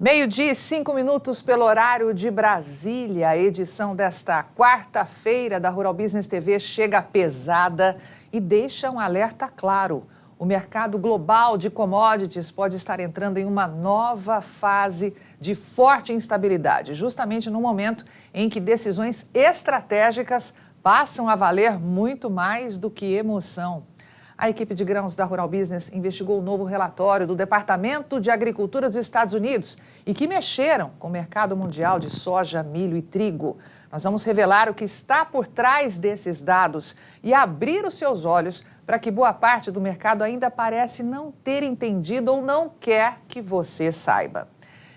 Meio-dia e 5 minutos pelo horário de Brasília. A edição desta quarta-feira da Rural Business TV chega pesada e deixa um alerta claro. O mercado global de commodities pode estar entrando em uma nova fase de forte instabilidade, justamente no momento em que decisões estratégicas passam a valer muito mais do que emoção. A equipe de grãos da Rural Business investigou o novo relatório do Departamento de Agricultura dos Estados Unidos e que mexeram com o mercado mundial de soja, milho e trigo. Nós vamos revelar o que está por trás desses dados e abrir os seus olhos para que boa parte do mercado ainda parece não ter entendido ou não quer que você saiba.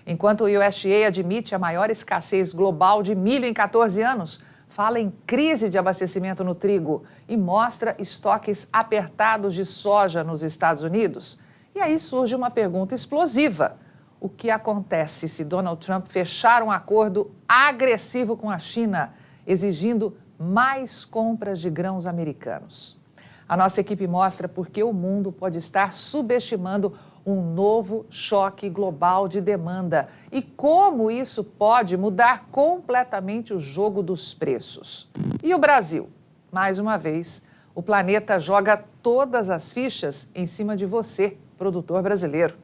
Enquanto o USDA admite a maior escassez global de milho em 14 anos, fala em crise de abastecimento no trigo e mostra estoques apertados de soja nos Estados Unidos. E aí surge uma pergunta explosiva. O que acontece se Donald Trump fechar um acordo agressivo com a China, exigindo mais compras de grãos americanos? A nossa equipe mostra por que o mundo pode estar subestimando um novo choque global de demanda e como isso pode mudar completamente o jogo dos preços. E o Brasil? Mais uma vez, o planeta joga todas as fichas em cima de você, produtor brasileiro.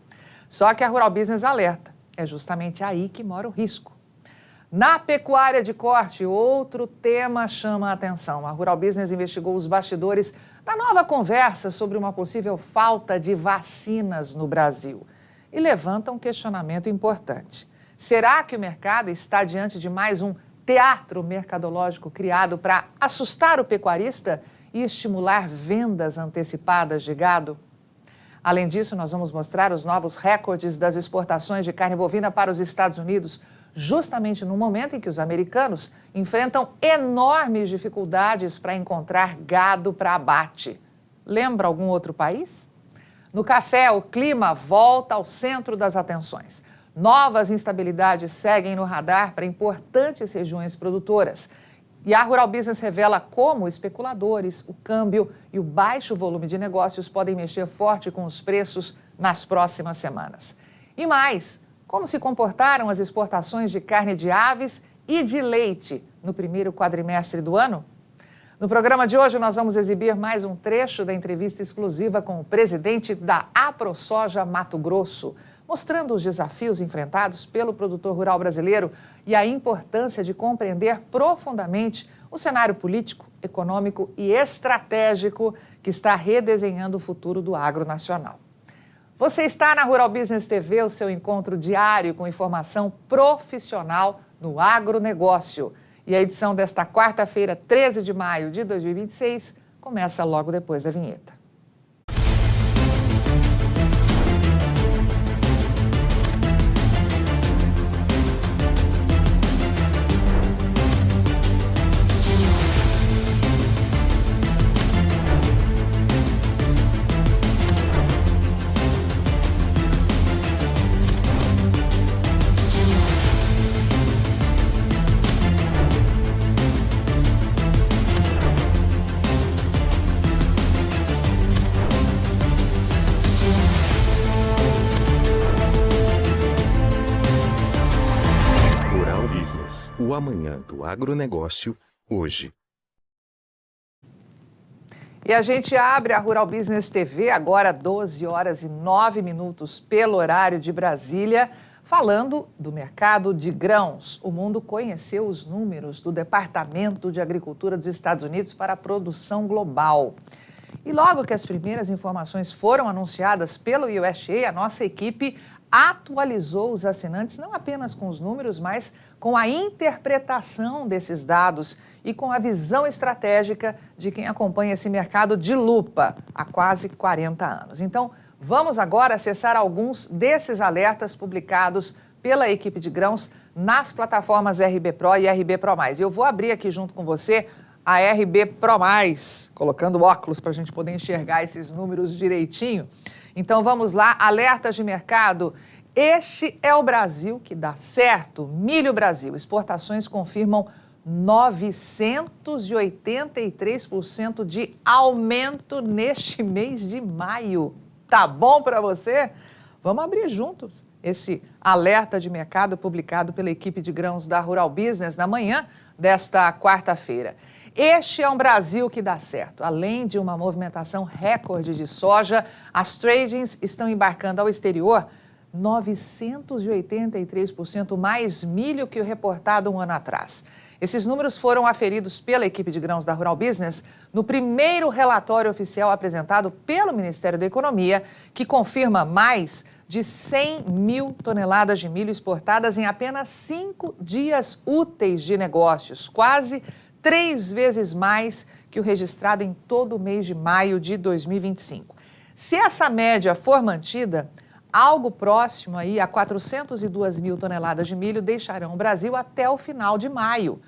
Só que a Rural Business alerta, é justamente aí que mora o risco. Na pecuária de corte, outro tema chama a atenção. A Rural Business investigou os bastidores da nova conversa sobre uma possível falta de vacinas no Brasil e levanta um questionamento importante. Será que o mercado está diante de mais um teatro mercadológico criado para assustar o pecuarista e estimular vendas antecipadas de gado? Além disso, nós vamos mostrar os novos recordes das exportações de carne bovina para os Estados Unidos, justamente no momento em que os americanos enfrentam enormes dificuldades para encontrar gado para abate. Lembra algum outro país? No café, o clima volta ao centro das atenções. Novas instabilidades seguem no radar para importantes regiões produtoras. E a Rural Business revela como especuladores, o câmbio e o baixo volume de negócios podem mexer forte com os preços nas próximas semanas. E mais, como se comportaram as exportações de carne de aves e de leite no primeiro quadrimestre do ano? No programa de hoje, nós vamos exibir mais um trecho da entrevista exclusiva com o presidente da AproSoja Mato Grosso, mostrando os desafios enfrentados pelo produtor rural brasileiro e a importância de compreender profundamente o cenário político, econômico e estratégico que está redesenhando o futuro do agro nacional. Você está na Rural Business TV, o seu encontro diário com informação profissional no agronegócio. E a edição desta quarta-feira, 13 de maio de 2026, começa logo depois da vinheta. O amanhã do agronegócio, hoje. E a gente abre a Rural Business TV agora 12 horas e 9 minutos pelo horário de Brasília, falando do mercado de grãos. O mundo conheceu os números do Departamento de Agricultura dos Estados Unidos para a produção global. E logo que as primeiras informações foram anunciadas pelo USDA, a nossa equipe atualizou os assinantes não apenas com os números, mas com a interpretação desses dados e com a visão estratégica de quem acompanha esse mercado de lupa há quase 40 anos. Então, vamos agora acessar alguns desses alertas publicados pela equipe de grãos nas plataformas RB Pro e RB Pro+. Eu vou abrir aqui junto com você a RB Pro+, colocando óculos para a gente poder enxergar esses números direitinho. Então vamos lá, alertas de mercado. Este é o Brasil que dá certo. Milho Brasil, exportações confirmam 983% de aumento neste mês de maio. Tá bom para você? Vamos abrir juntos esse alerta de mercado publicado pela equipe de grãos da Rural Business na manhã desta quarta-feira. Este é um Brasil que dá certo. Além de uma movimentação recorde de soja, as tradings estão embarcando ao exterior 983% mais milho que o reportado um ano atrás. Esses números foram aferidos pela equipe de grãos da Rural Business no primeiro relatório oficial apresentado pelo Ministério da Economia, que confirma mais de 100 mil toneladas de milho exportadas em apenas 5 dias úteis de negócios, quase 3 vezes mais que o registrado em todo o mês de maio de 2025. Se essa média for mantida, algo próximo aí a 402 mil toneladas de milho deixarão o Brasil até o final de maio.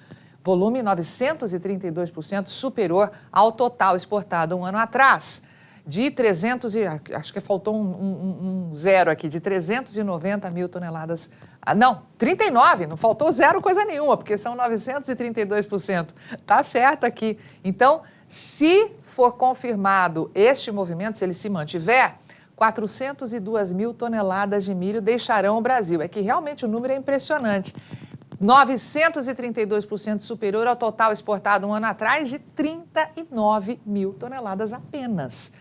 Volume 932% superior ao total exportado um ano atrás. De 300 e... acho que faltou um zero aqui, de 390 mil toneladas... não, 39, não faltou zero coisa nenhuma, porque são 932%. Tá certo aqui. Então, se for confirmado este movimento, se ele se mantiver, 402 mil toneladas de milho deixarão o Brasil. É que realmente o número é impressionante. 932% superior ao total exportado um ano atrás de 39 mil toneladas apenas.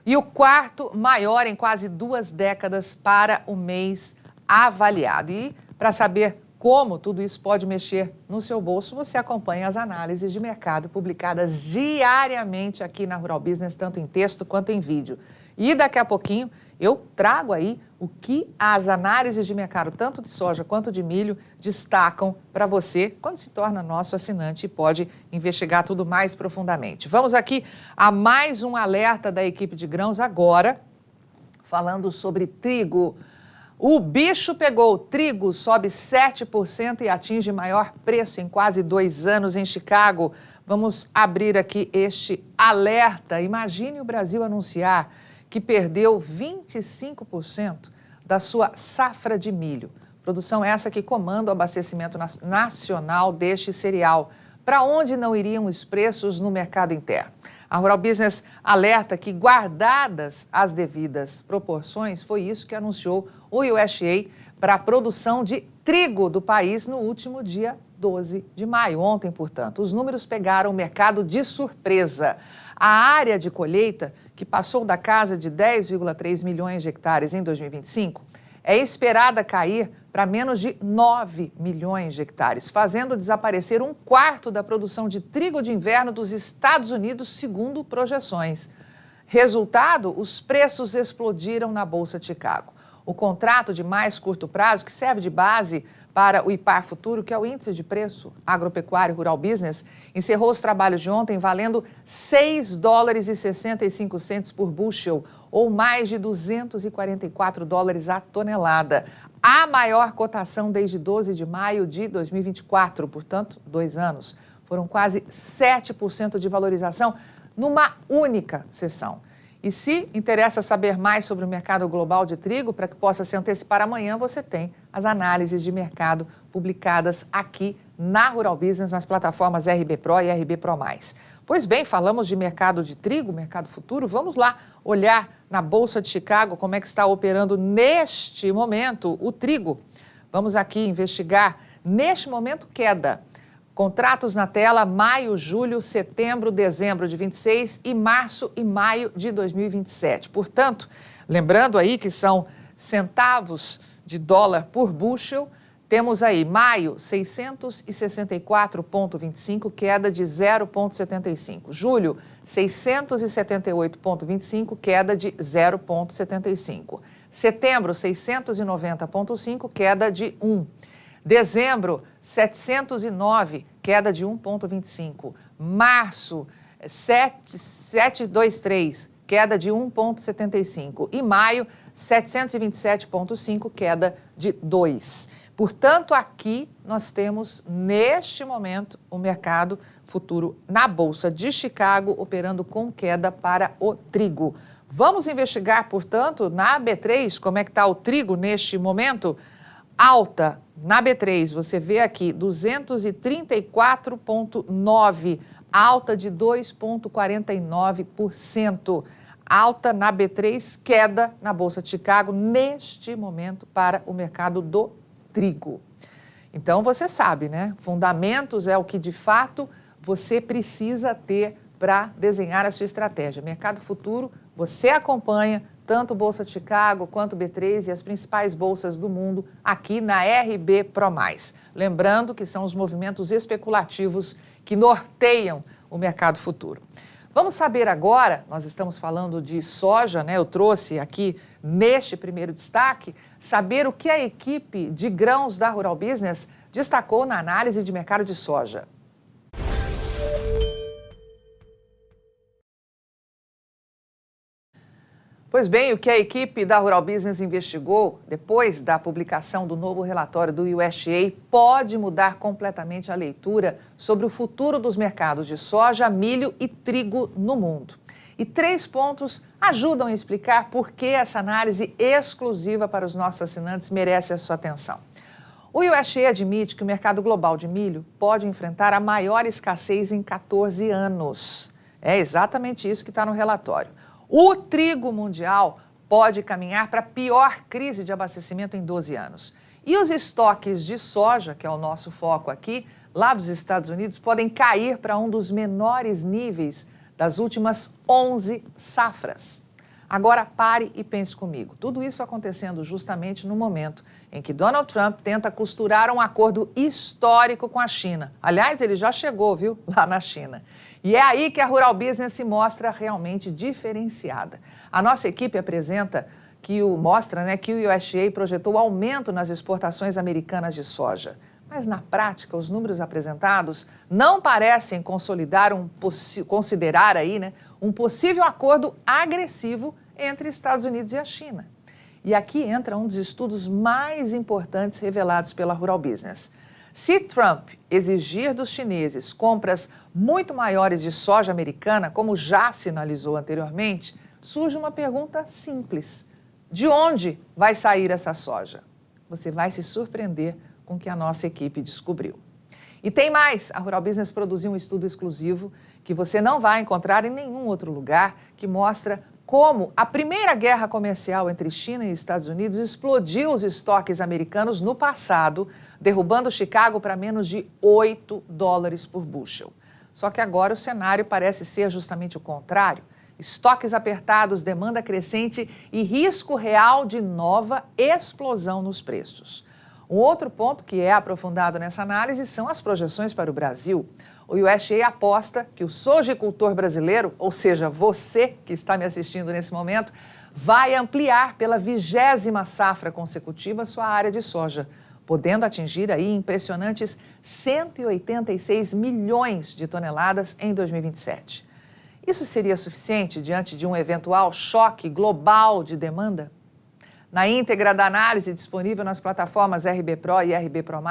E o quarto maior em quase 2 décadas para o mês avaliado. E para saber como tudo isso pode mexer no seu bolso, você acompanha as análises de mercado publicadas diariamente aqui na Rural Business, tanto em texto quanto em vídeo. E daqui a pouquinho eu trago aí o que as análises de mercado, tanto de soja quanto de milho, destacam para você quando se torna nosso assinante e pode investigar tudo mais profundamente. Vamos aqui a mais um alerta da equipe de grãos agora, falando sobre trigo. O bicho pegou, trigo sobe 7% e atinge maior preço em quase 2 anos em Chicago. Vamos abrir aqui este alerta. Imagine o Brasil anunciar que perdeu 25% da sua safra de milho. Produção essa que comanda o abastecimento nacional deste cereal. Para onde não iriam os preços no mercado interno? A Rural Business alerta que, guardadas as devidas proporções, foi isso que anunciou o USDA para a produção de trigo do país no último dia 12 de maio, ontem, portanto. Os números pegaram o mercado de surpresa. A área de colheita, que passou da casa de 10,3 milhões de hectares em 2025, é esperada cair para menos de 9 milhões de hectares, fazendo desaparecer 1/4 da produção de trigo de inverno dos Estados Unidos, segundo projeções. Resultado, os preços explodiram na Bolsa de Chicago. O contrato de mais curto prazo, que serve de base para o IPAR Futuro, que é o Índice de Preço Agropecuário Rural Business, encerrou os trabalhos de ontem valendo $6,65 por bushel, ou mais de $244 a tonelada. A maior cotação desde 12 de maio de 2024, portanto, 2 anos. Foram quase 7% de valorização numa única sessão. E se interessa saber mais sobre o mercado global de trigo, para que possa se antecipar amanhã, você tem as análises de mercado publicadas aqui na Rural Business, nas plataformas RB Pro e RB Pro+. Pois bem, falamos de mercado de trigo, mercado futuro, vamos lá olhar na Bolsa de Chicago como é que está operando neste momento o trigo. Vamos aqui investigar, neste momento, queda. Contratos na tela, maio, julho, setembro, dezembro de 26 e março e maio de 2027. Portanto, lembrando aí que são centavos de dólar por bushel, temos aí maio 664,25, queda de 0,75. Julho 678,25, queda de 0,75. Setembro 690,5, queda de 1. Dezembro, 709, queda de 1,25. Março, 723, queda de 1,75. E maio, 727,5, queda de 2. Portanto, aqui nós temos, neste momento, o mercado futuro na Bolsa de Chicago operando com queda para o trigo. Vamos investigar, portanto, na B3, como é que está o trigo neste momento? Alta na B3, você vê aqui 234,9, alta de 2,49%. alta na B3, queda na Bolsa de Chicago, neste momento, para o mercado do trigo. Então, você sabe, né? Fundamentos é o que, de fato, você precisa ter para desenhar a sua estratégia. Mercado futuro, você acompanha tanto Bolsa de Chicago quanto B3 e as principais bolsas do mundo aqui na RB Pro+. Lembrando que são os movimentos especulativos que norteiam o mercado futuro. Vamos saber agora, nós estamos falando de soja, né? Eu trouxe aqui neste primeiro destaque, saber o que a equipe de grãos da Rural Business destacou na análise de mercado de soja. Pois bem, o que a equipe da Rural Business investigou depois da publicação do novo relatório do USDA pode mudar completamente a leitura sobre o futuro dos mercados de soja, milho e trigo no mundo. E 3 pontos ajudam a explicar por que essa análise exclusiva para os nossos assinantes merece a sua atenção. O USDA admite que o mercado global de milho pode enfrentar a maior escassez em 14 anos. É exatamente isso que está no relatório. O trigo mundial pode caminhar para a pior crise de abastecimento em 12 anos. E os estoques de soja, que é o nosso foco aqui, lá dos Estados Unidos, podem cair para um dos menores níveis das últimas 11 safras. Agora pare e pense comigo. Tudo isso acontecendo justamente no momento em que Donald Trump tenta costurar um acordo histórico com a China. Aliás, ele já chegou, viu, lá na China. E é aí que a Rural Business se mostra realmente diferenciada. A nossa equipe mostra que o USDA projetou aumento nas exportações americanas de soja. Mas, na prática, os números apresentados não parecem considerar um possível acordo agressivo entre Estados Unidos e a China. E aqui entra um dos estudos mais importantes revelados pela Rural Business. Se Trump exigir dos chineses compras muito maiores de soja americana, como já sinalizou anteriormente, surge uma pergunta simples. De onde vai sair essa soja? Você vai se surpreender com o que a nossa equipe descobriu. E tem mais, a Rural Business produziu um estudo exclusivo que você não vai encontrar em nenhum outro lugar, que mostra como a primeira guerra comercial entre China e Estados Unidos explodiu os estoques americanos no passado, derrubando Chicago para menos de $8 por bushel. Só que agora o cenário parece ser justamente o contrário. Estoques apertados, demanda crescente e risco real de nova explosão nos preços. Um outro ponto que é aprofundado nessa análise são as projeções para o Brasil. O USDA aposta que o sojicultor brasileiro, ou seja, você que está me assistindo nesse momento, vai ampliar pela 20ª safra consecutiva sua área de soja, podendo atingir aí impressionantes 186 milhões de toneladas em 2027. Isso seria suficiente diante de um eventual choque global de demanda? Na íntegra da análise disponível nas plataformas RB Pro e RB Pro+,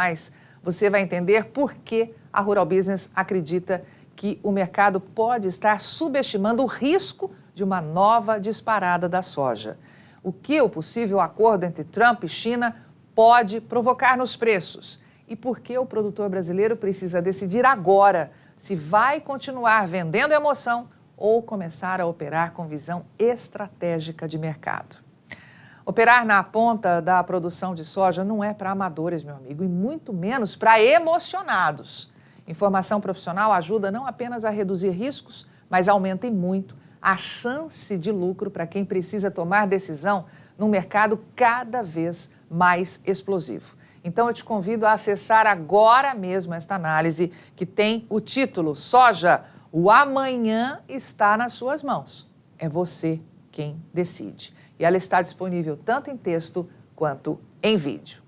você vai entender por que a Rural Business acredita que o mercado pode estar subestimando o risco de uma nova disparada da soja. O que o possível acordo entre Trump e China pode provocar nos preços e por que o produtor brasileiro precisa decidir agora se vai continuar vendendo emoção ou começar a operar com visão estratégica de mercado. Operar na ponta da produção de soja não é para amadores, meu amigo, e muito menos para emocionados. Informação profissional ajuda não apenas a reduzir riscos, mas aumenta muito a chance de lucro para quem precisa tomar decisão num mercado cada vez mais explosivo. Então, eu te convido a acessar agora mesmo esta análise que tem o título Soja, o amanhã está nas suas mãos. É você quem decide. E ela está disponível tanto em texto quanto em vídeo.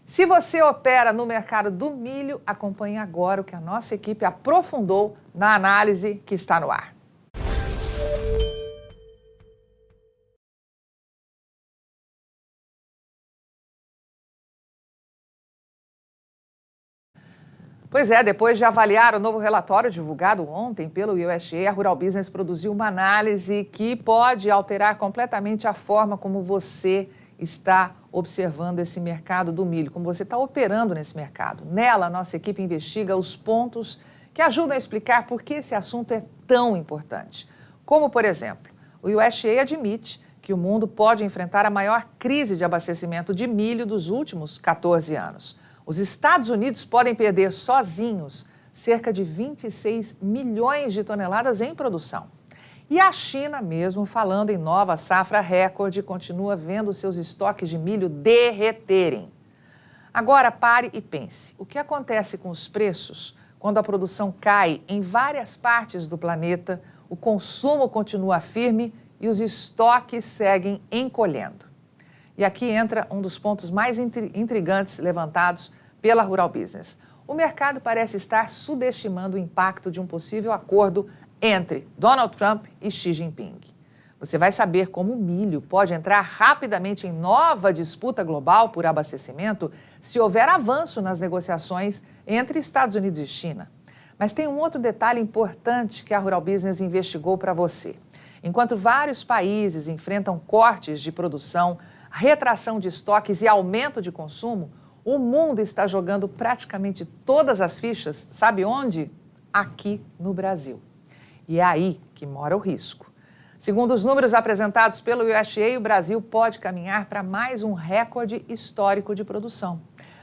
Se você opera no mercado do milho, acompanhe agora o que a nossa equipe aprofundou na análise que está no ar. Pois é, depois de avaliar o novo relatório divulgado ontem pelo USDA, a Rural Business produziu uma análise que pode alterar completamente a forma como você está observando esse mercado do milho, como você está operando nesse mercado. Nela, a nossa equipe investiga os pontos que ajudam a explicar por que esse assunto é tão importante. Como, por exemplo, o USDA admite que o mundo pode enfrentar a maior crise de abastecimento de milho dos últimos 14 anos. Os Estados Unidos podem perder sozinhos cerca de 26 milhões de toneladas em produção. E a China, mesmo falando em nova safra recorde, continua vendo seus estoques de milho derreterem. Agora pare e pense, o que acontece com os preços quando a produção cai em várias partes do planeta, o consumo continua firme e os estoques seguem encolhendo? E aqui entra um dos pontos mais intrigantes levantados pela Rural Business. O mercado parece estar subestimando o impacto de um possível acordo entre Donald Trump e Xi Jinping. Você vai saber como o milho pode entrar rapidamente em nova disputa global por abastecimento se houver avanço nas negociações entre Estados Unidos e China. Mas tem um outro detalhe importante que a Rural Business investigou para você. Enquanto vários países enfrentam cortes de produção, retração de estoques e aumento de consumo, o mundo está jogando praticamente todas as fichas, sabe onde? Aqui no Brasil. E é aí que mora o risco. Segundo os números apresentados pelo USDA, o Brasil pode caminhar para mais um recorde histórico de produção.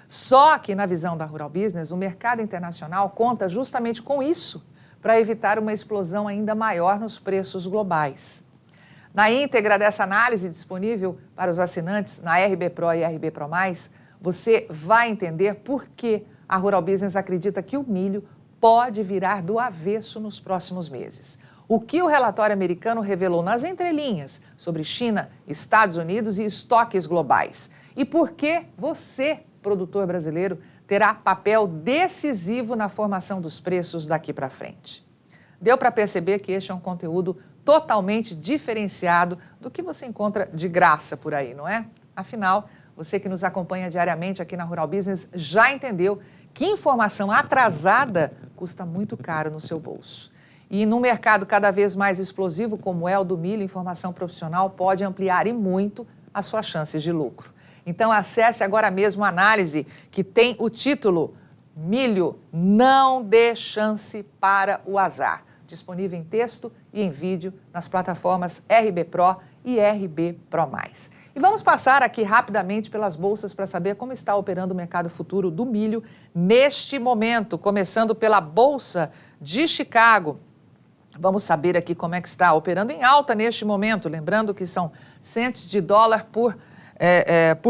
Só que, na visão da Rural Business, o mercado internacional conta justamente com isso para evitar uma explosão ainda maior nos preços globais. Na íntegra dessa análise disponível para os assinantes na RB Pro e RB Pro+, você vai entender por que a Rural Business acredita que o milho pode virar do avesso nos próximos meses. O que o relatório americano revelou nas entrelinhas sobre China, Estados Unidos e estoques globais. E por que você, produtor brasileiro, terá papel decisivo na formação dos preços daqui para frente. Deu para perceber que este é um conteúdo totalmente diferenciado do que você encontra de graça por aí, não é? Afinal, você que nos acompanha diariamente aqui na Rural Business já entendeu que informação atrasada custa muito caro no seu bolso. E num mercado cada vez mais explosivo como é o do milho, informação profissional pode ampliar e muito as suas chances de lucro. Então acesse agora mesmo a análise que tem o título Milho não dê chance para o azar. Disponível em texto e em vídeo nas plataformas RB Pro e RB Pro+. E vamos passar aqui rapidamente pelas bolsas para saber como está operando o mercado futuro do milho neste momento, começando pela Bolsa de Chicago. Vamos saber aqui como é que está operando em alta neste momento, lembrando que são cents de dólar por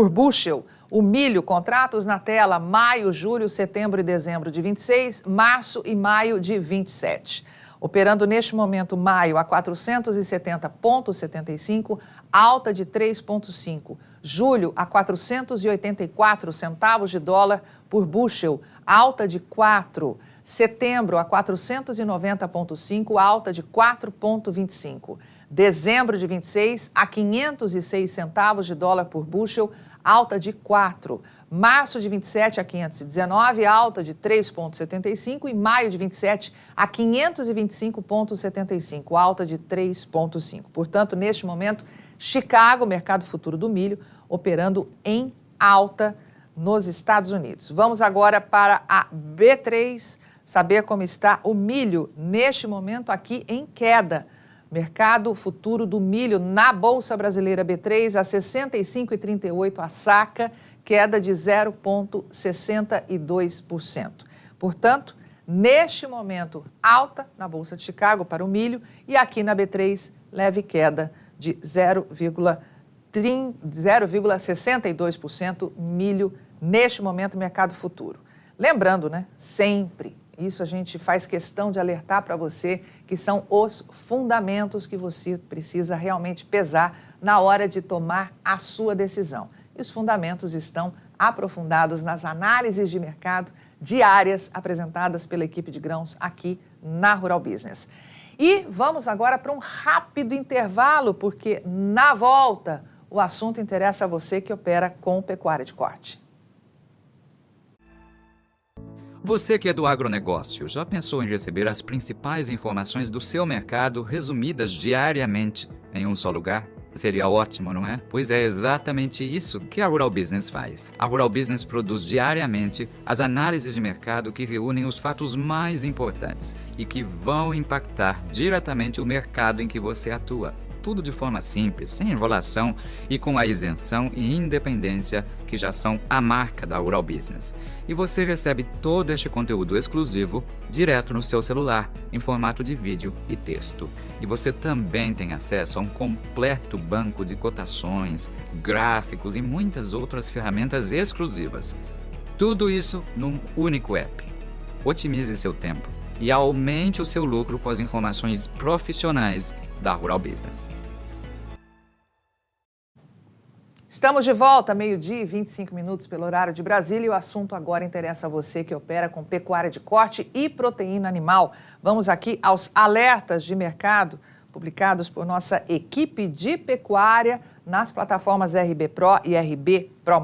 bushel. O milho, contratos na tela, maio, julho, setembro e dezembro de 26, março e maio de 27. Operando neste momento, maio a 470,75, alta de 3,5. Julho a 484 centavos de dólar por bushel, alta de 4. Setembro a 490,5, alta de 4,25. Dezembro de 26 a 506 centavos de dólar por bushel, alta de 4. Março de 27 a 519, alta de 3,75 e maio de 27 a 525,75, alta de 3,5. Portanto, neste momento, Chicago, mercado futuro do milho, operando em alta nos Estados Unidos. Vamos agora para a B3, saber como está o milho neste momento aqui em queda. Mercado futuro do milho na Bolsa Brasileira B3 a 65,38 a saca, queda de 0,62%. Portanto, neste momento, alta na Bolsa de Chicago para o milho e aqui na B3, leve queda de 0,62% milho neste momento, mercado futuro. Lembrando, né, sempre, isso a gente faz questão de alertar para você, que são os fundamentos que você precisa realmente pesar na hora de tomar a sua decisão. E os fundamentos estão aprofundados nas análises de mercado diárias apresentadas pela equipe de grãos aqui na Rural Business. E vamos agora para um rápido intervalo, porque na volta o assunto interessa a você que opera com pecuária de corte. Você que é do agronegócio, já pensou em receber as principais informações do seu mercado resumidas diariamente em um só lugar? Seria ótimo, não é? Pois é exatamente isso que a Rural Business faz. A Rural Business produz diariamente as análises de mercado que reúnem os fatos mais importantes e que vão impactar diretamente o mercado em que você atua. tudo de forma simples, sem enrolação e com a isenção e independência que já são a marca da Rural Business. E você recebe todo este conteúdo exclusivo direto no seu celular, em formato de vídeo e texto. E você também tem acesso a um completo banco de cotações, gráficos e muitas outras ferramentas exclusivas. Tudo isso num único app. Otimize seu tempo e aumente o seu lucro com as informações profissionais da Rural Business. Estamos de volta, meio-dia e 25 minutos pelo horário de Brasília, e o assunto agora interessa a você que opera com pecuária de corte e proteína animal. Vamos aqui aos alertas de mercado publicados por nossa equipe de pecuária nas plataformas RB Pro e RB Pro+.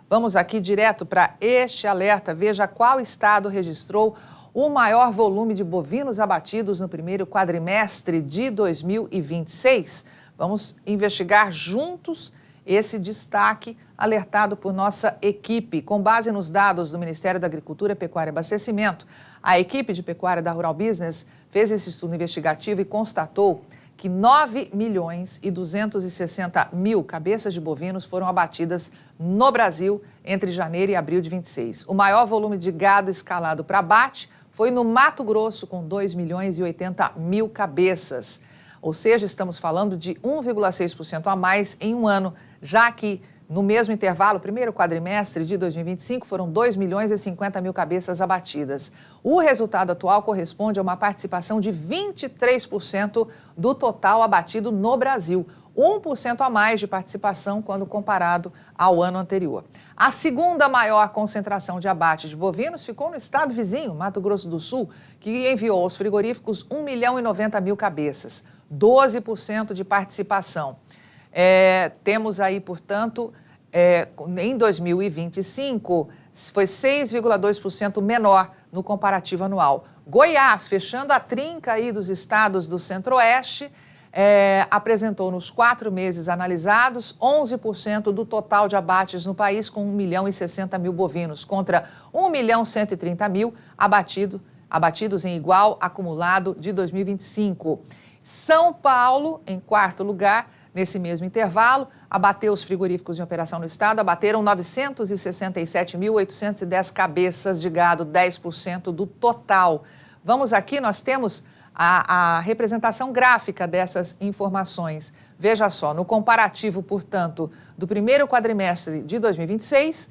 Vamos aqui direto para este alerta. Veja qual estado registrou o maior volume de bovinos abatidos no primeiro quadrimestre de 2026. Vamos investigar juntos esse destaque alertado por nossa equipe. Com base nos dados do Ministério da Agricultura, Pecuária e Abastecimento, a equipe de pecuária da Rural Business fez esse estudo investigativo e constatou que 9.260.000 cabeças de bovinos foram abatidas no Brasil entre janeiro e abril de 26. O maior volume de gado escalado para abate foi no Mato Grosso, com 2.080.000 cabeças. Ou seja, estamos falando de 1,6% a mais em um ano, já que no mesmo intervalo, primeiro quadrimestre de 2025, foram 2.050.000 cabeças abatidas. O resultado atual corresponde a uma participação de 23% do total abatido no Brasil, 1% a mais de participação quando comparado ao ano anterior. A segunda maior concentração de abate de bovinos ficou no estado vizinho, Mato Grosso do Sul, que enviou aos frigoríficos 1.090.000 cabeças, 12% de participação. Temos aí, portanto, em 2025, foi 6,2% menor no comparativo anual. Goiás, fechando a trinca aí dos estados do Centro-Oeste, apresentou nos 4 meses analisados 11% do total de abates no país, com 1.060.000 bovinos, contra 1.130.000 abatidos em igual acumulado de 2025. São Paulo, em quarto lugar, nesse mesmo intervalo, abateu os frigoríficos em operação no estado, abateram 967.810 cabeças de gado, 10% do total. Vamos aqui, nós temos a representação gráfica dessas informações. Veja só, no comparativo, portanto, do primeiro quadrimestre de 2026,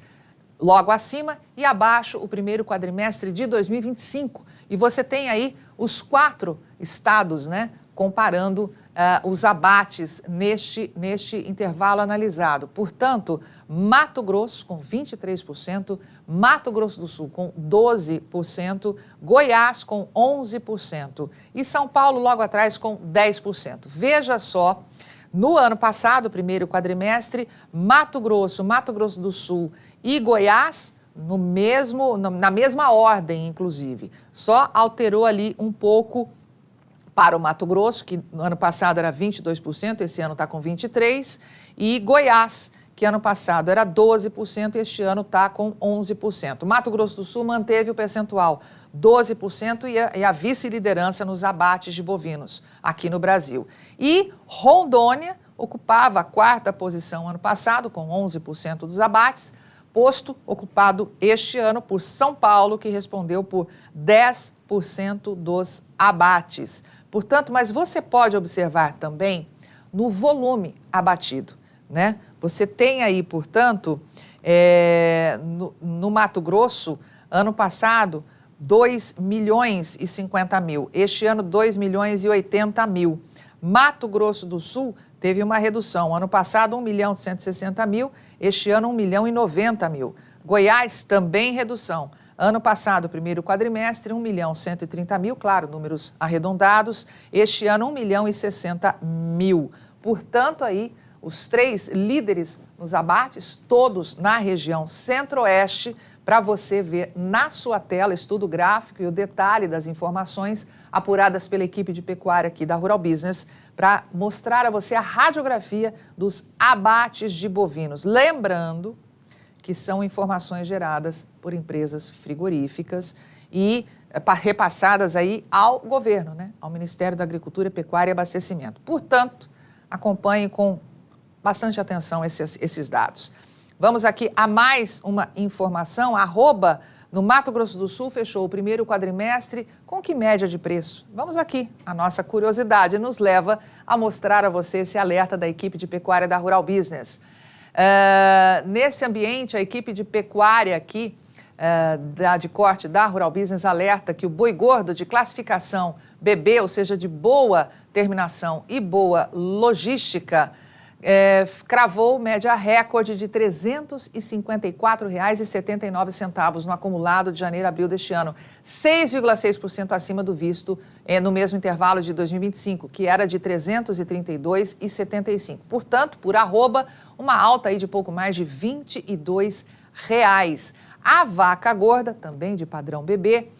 logo acima, e abaixo o primeiro quadrimestre de 2025. E você tem aí os 4 estados, né, comparando os abates neste intervalo analisado. Portanto, Mato Grosso com 23%, Mato Grosso do Sul com 12%, Goiás com 11% e São Paulo logo atrás com 10%. Veja só, no ano passado, primeiro quadrimestre, Mato Grosso do Sul e Goiás na mesma ordem, inclusive. Só alterou ali um pouco para o Mato Grosso, que no ano passado era 22%, esse ano está com 23%, e Goiás, que ano passado era 12%, este ano está com 11%. Mato Grosso do Sul manteve o percentual 12% e a vice-liderança nos abates de bovinos aqui no Brasil. E Rondônia ocupava a 4ª posição ano passado, com 11% dos abates, posto ocupado este ano por São Paulo, que respondeu por 10% dos abates. Portanto, mas você pode observar também no volume abatido, né? Você tem aí, portanto, no Mato Grosso, ano passado, 2.050.000. Este ano, 2.080.000. Mato Grosso do Sul teve uma redução. Ano passado, 1.160.000. Este ano, 1.090.000. Goiás, também redução. Ano passado, primeiro quadrimestre, 1.130.000, claro, números arredondados. Este ano, 1.060.000. Portanto, aí, os 3 líderes nos abates, todos na região Centro-Oeste, para você ver na sua tela, estudo gráfico e o detalhe das informações apuradas pela equipe de pecuária aqui da Rural Business, para mostrar a você a radiografia dos abates de bovinos. Lembrando que são informações geradas por empresas frigoríficas e repassadas aí ao governo, né? Ao Ministério da Agricultura, Pecuária e Abastecimento. Portanto, acompanhe com bastante atenção esses dados. Vamos aqui a mais uma informação. Arroba, no Mato Grosso do Sul, fechou o primeiro quadrimestre com que média de preço? Vamos aqui. A nossa curiosidade nos leva a mostrar a você esse alerta da equipe de pecuária da Rural Business. Nesse ambiente, a equipe de pecuária aqui, de corte da Rural Business, alerta que o boi gordo de classificação BB, ou seja, de boa terminação e boa logística, cravou média recorde de R$ 354,79 no acumulado de janeiro a abril deste ano, 6,6% acima do visto no mesmo intervalo de 2025, que era de R$ 332,75. Portanto, por arroba, uma alta aí de pouco mais de R$ 22. A vaca gorda, também de padrão BB,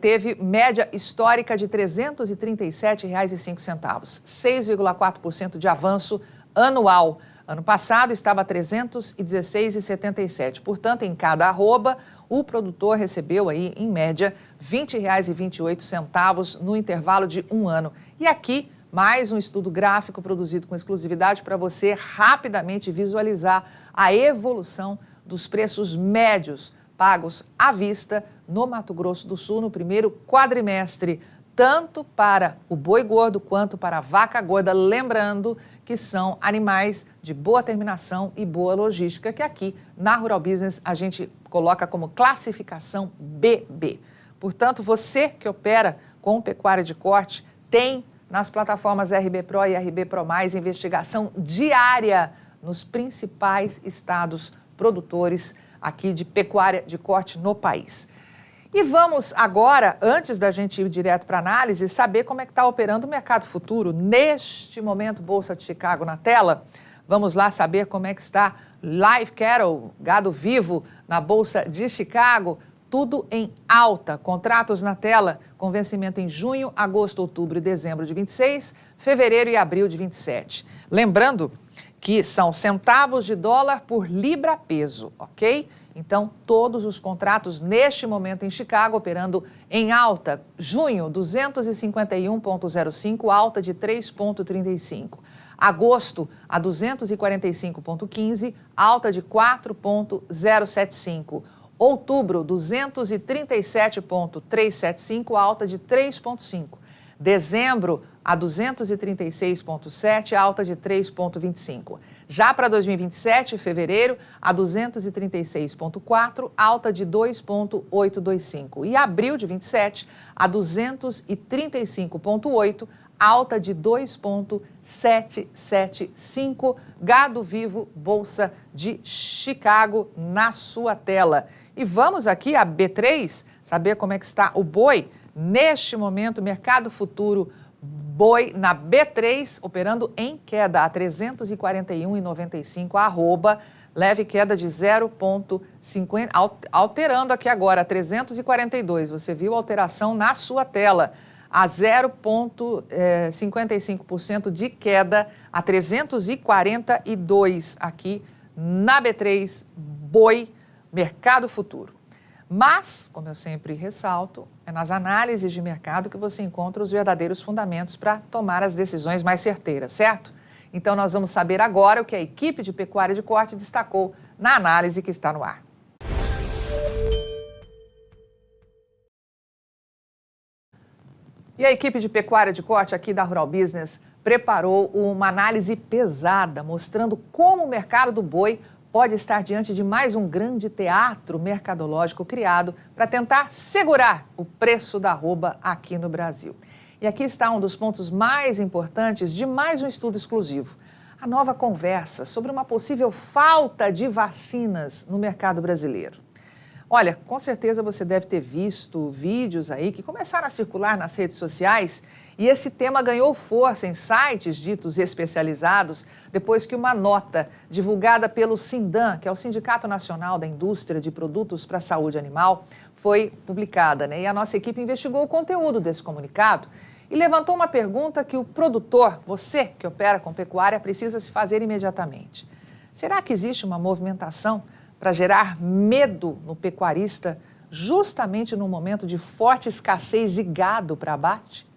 teve média histórica de R$ 337,05, 6,4% de avanço anual. Ano passado estava R$ 316,77. Portanto, em cada arroba, o produtor recebeu aí, em média, R$ 20,28 no intervalo de um ano. E aqui, mais um estudo gráfico produzido com exclusividade para você rapidamente visualizar a evolução dos preços médios pagos à vista no Mato Grosso do Sul no primeiro quadrimestre, tanto para o boi gordo quanto para a vaca gorda, lembrando que são animais de boa terminação e boa logística, que aqui na Rural Business a gente coloca como classificação BB. Portanto, você que opera com pecuária de corte tem nas plataformas RB Pro e RB Pro Mais investigação diária nos principais estados produtores aqui de pecuária de corte no país. E vamos agora, antes da gente ir direto para a análise, saber como é que está operando o mercado futuro. Neste momento, Bolsa de Chicago na tela. Vamos lá saber como é que está Live Cattle, gado vivo, na Bolsa de Chicago. Tudo em alta. Contratos na tela com vencimento em junho, agosto, outubro e dezembro de 26, fevereiro e abril de 27. Lembrando que são centavos de dólar por libra peso, ok? Então, todos os contratos neste momento em Chicago operando em alta. Junho, 251,05, alta de 3,35. Agosto, a 245,15, alta de 4,075. Outubro, 237,375, alta de 3,5. Dezembro, a 236,7, alta de 3,25. Já para 2027, fevereiro, a 236,4, alta de 2,825. E abril de 27, a 235,8, alta de 2,775. Gado vivo, Bolsa de Chicago, na sua tela. E vamos aqui a B3, saber como é que está o boi. Neste momento, mercado futuro boi na B3, operando em queda a 341,95, arroba, leve queda de 0,50, alterando aqui agora, 342, você viu a alteração na sua tela, a 0,55% de queda a 342 aqui na B3, boi, mercado futuro. Mas, como eu sempre ressalto, é nas análises de mercado que você encontra os verdadeiros fundamentos para tomar as decisões mais certeiras, certo? Então, nós vamos saber agora o que a equipe de pecuária de corte destacou na análise que está no ar. E a equipe de pecuária de corte aqui da Rural Business preparou uma análise pesada, mostrando como o mercado do boi pode estar diante de mais um grande teatro mercadológico criado para tentar segurar o preço da arroba aqui no Brasil. E aqui está um dos pontos mais importantes de mais um estudo exclusivo. A nova conversa sobre uma possível falta de vacinas no mercado brasileiro. Olha, com certeza você deve ter visto vídeos aí que começaram a circular nas redes sociais e esse tema ganhou força em sites ditos especializados depois que uma nota divulgada pelo Sindan, que é o Sindicato Nacional da Indústria de Produtos para a Saúde Animal, foi publicada, né? E a nossa equipe investigou o conteúdo desse comunicado e levantou uma pergunta que o produtor, você que opera com pecuária, precisa se fazer imediatamente. Será que existe uma movimentação para gerar medo no pecuarista justamente num momento de forte escassez de gado para abate?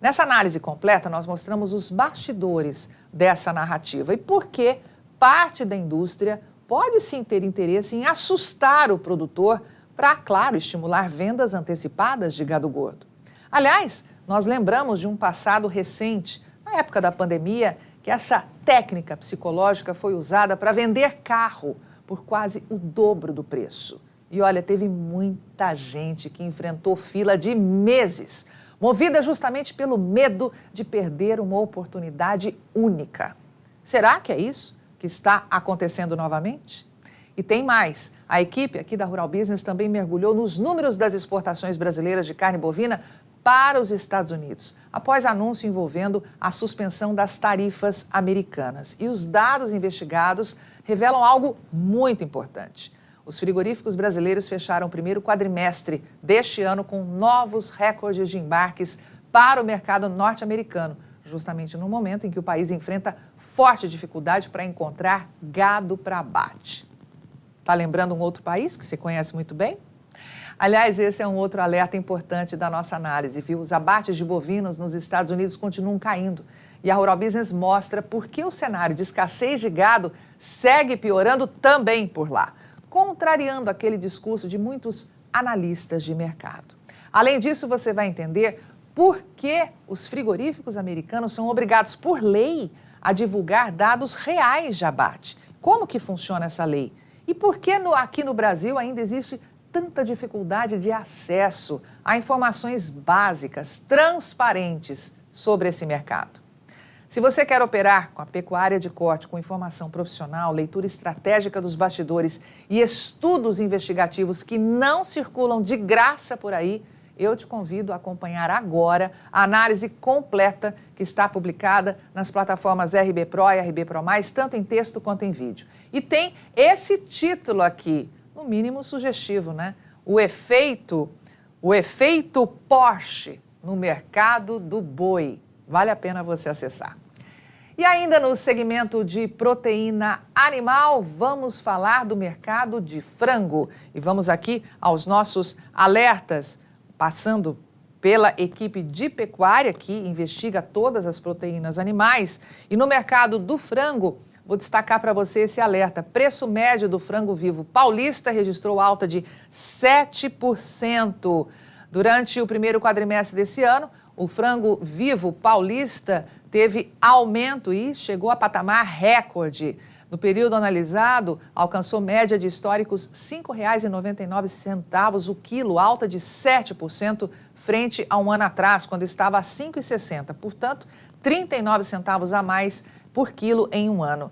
Nessa análise completa, nós mostramos os bastidores dessa narrativa e por que parte da indústria pode sim ter interesse em assustar o produtor para, claro, estimular vendas antecipadas de gado gordo. Aliás, nós lembramos de um passado recente, na época da pandemia, que essa técnica psicológica foi usada para vender carro por quase o dobro do preço. E olha, teve muita gente que enfrentou fila de meses, movida justamente pelo medo de perder uma oportunidade única. Será que é isso que está acontecendo novamente? E tem mais. A equipe aqui da Rural Business também mergulhou nos números das exportações brasileiras de carne bovina para os Estados Unidos, após anúncio envolvendo a suspensão das tarifas americanas. E os dados investigados revelam algo muito importante. Os frigoríficos brasileiros fecharam o primeiro quadrimestre deste ano com novos recordes de embarques para o mercado norte-americano, justamente no momento em que o país enfrenta forte dificuldade para encontrar gado para abate. Está lembrando um outro país que você conhece muito bem? Aliás, esse é um outro alerta importante da nossa análise, viu? Os abates de bovinos nos Estados Unidos continuam caindo. E a Rural Business mostra por que o cenário de escassez de gado segue piorando também por lá, contrariando aquele discurso de muitos analistas de mercado. Além disso, você vai entender por que os frigoríficos americanos são obrigados por lei a divulgar dados reais de abate. Como que funciona essa lei? E por que aqui no Brasil ainda existe tanta dificuldade de acesso a informações básicas, transparentes sobre esse mercado? Se você quer operar com a pecuária de corte, com informação profissional, leitura estratégica dos bastidores e estudos investigativos que não circulam de graça por aí, eu te convido a acompanhar agora a análise completa que está publicada nas plataformas RB Pro e RB Pro+, tanto em texto quanto em vídeo. E tem esse título aqui, no mínimo sugestivo, né? O efeito Porsche no mercado do boi. Vale a pena você acessar. E ainda no segmento de proteína animal, vamos falar do mercado de frango. E vamos aqui aos nossos alertas, passando pela equipe de pecuária que investiga todas as proteínas animais. E no mercado do frango, vou destacar para você esse alerta. Preço médio do frango vivo paulista registrou alta de 7%. Durante o primeiro quadrimestre desse ano, o frango vivo paulista teve aumento e chegou a patamar recorde. No período analisado, alcançou média de históricos R$ 5,99 o quilo, alta de 7% frente a um ano atrás, quando estava a R$ 5,60. Portanto, 39 centavos a mais por quilo em um ano.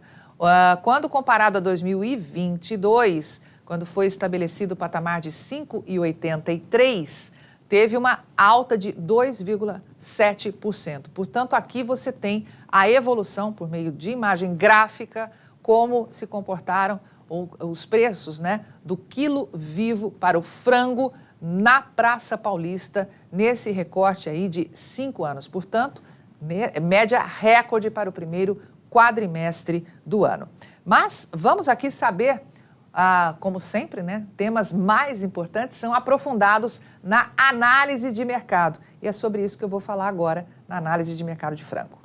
Quando comparado a 2022, quando foi estabelecido o patamar de R$ 5,83, teve uma alta de 2,7%. Portanto, aqui você tem a evolução por meio de imagem gráfica, como se comportaram os preços, né, do quilo vivo para o frango na Praça Paulista, nesse recorte aí de 5 anos. Portanto, média recorde para o primeiro quadrimestre do ano. Mas vamos aqui saber, como sempre, né, temas mais importantes são aprofundados na análise de mercado. E é sobre isso que eu vou falar agora na análise de mercado de frango.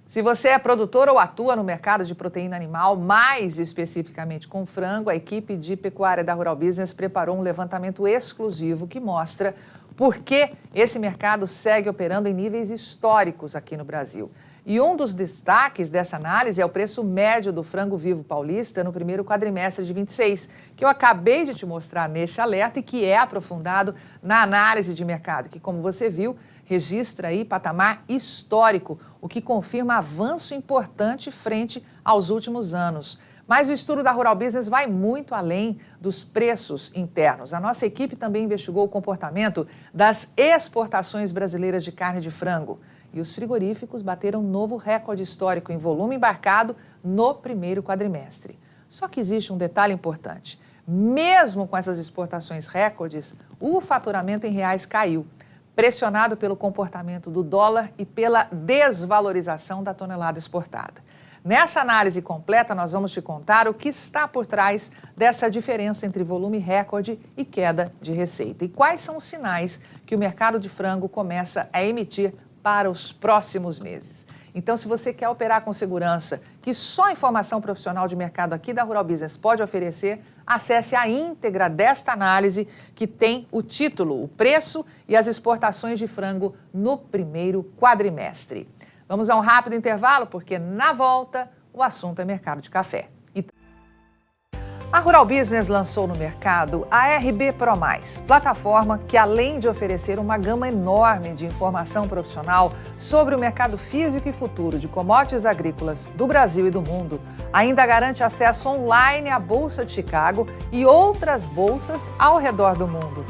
Se você é produtor ou atua no mercado de proteína animal, mais especificamente com frango, a equipe de pecuária da Rural Business preparou um levantamento exclusivo que mostra por que esse mercado segue operando em níveis históricos aqui no Brasil. E um dos destaques dessa análise é o preço médio do frango vivo paulista no primeiro quadrimestre de 26, que eu acabei de te mostrar neste alerta e que é aprofundado na análise de mercado, que, como você viu, registra aí patamar histórico, o que confirma avanço importante frente aos últimos anos. Mas o estudo da Rural Business vai muito além dos preços internos. A nossa equipe também investigou o comportamento das exportações brasileiras de carne de frango. E os frigoríficos bateram um novo recorde histórico em volume embarcado no primeiro quadrimestre. Só que existe um detalhe importante. Mesmo com essas exportações recordes, o faturamento em reais caiu, pressionado pelo comportamento do dólar e pela desvalorização da tonelada exportada. Nessa análise completa, nós vamos te contar o que está por trás dessa diferença entre volume recorde e queda de receita. E quais são os sinais que o mercado de frango começa a emitir para os próximos meses. Então, se você quer operar com segurança, que só a informação profissional de mercado aqui da Rural Business pode oferecer, acesse a íntegra desta análise que tem o título, o preço e as exportações de frango no primeiro quadrimestre. Vamos a um rápido intervalo, porque na volta o assunto é mercado de café. A Rural Business lançou no mercado a RB Pro+, plataforma que, além de oferecer uma gama enorme de informação profissional sobre o mercado físico e futuro de commodities agrícolas do Brasil e do mundo, ainda garante acesso online à Bolsa de Chicago e outras bolsas ao redor do mundo.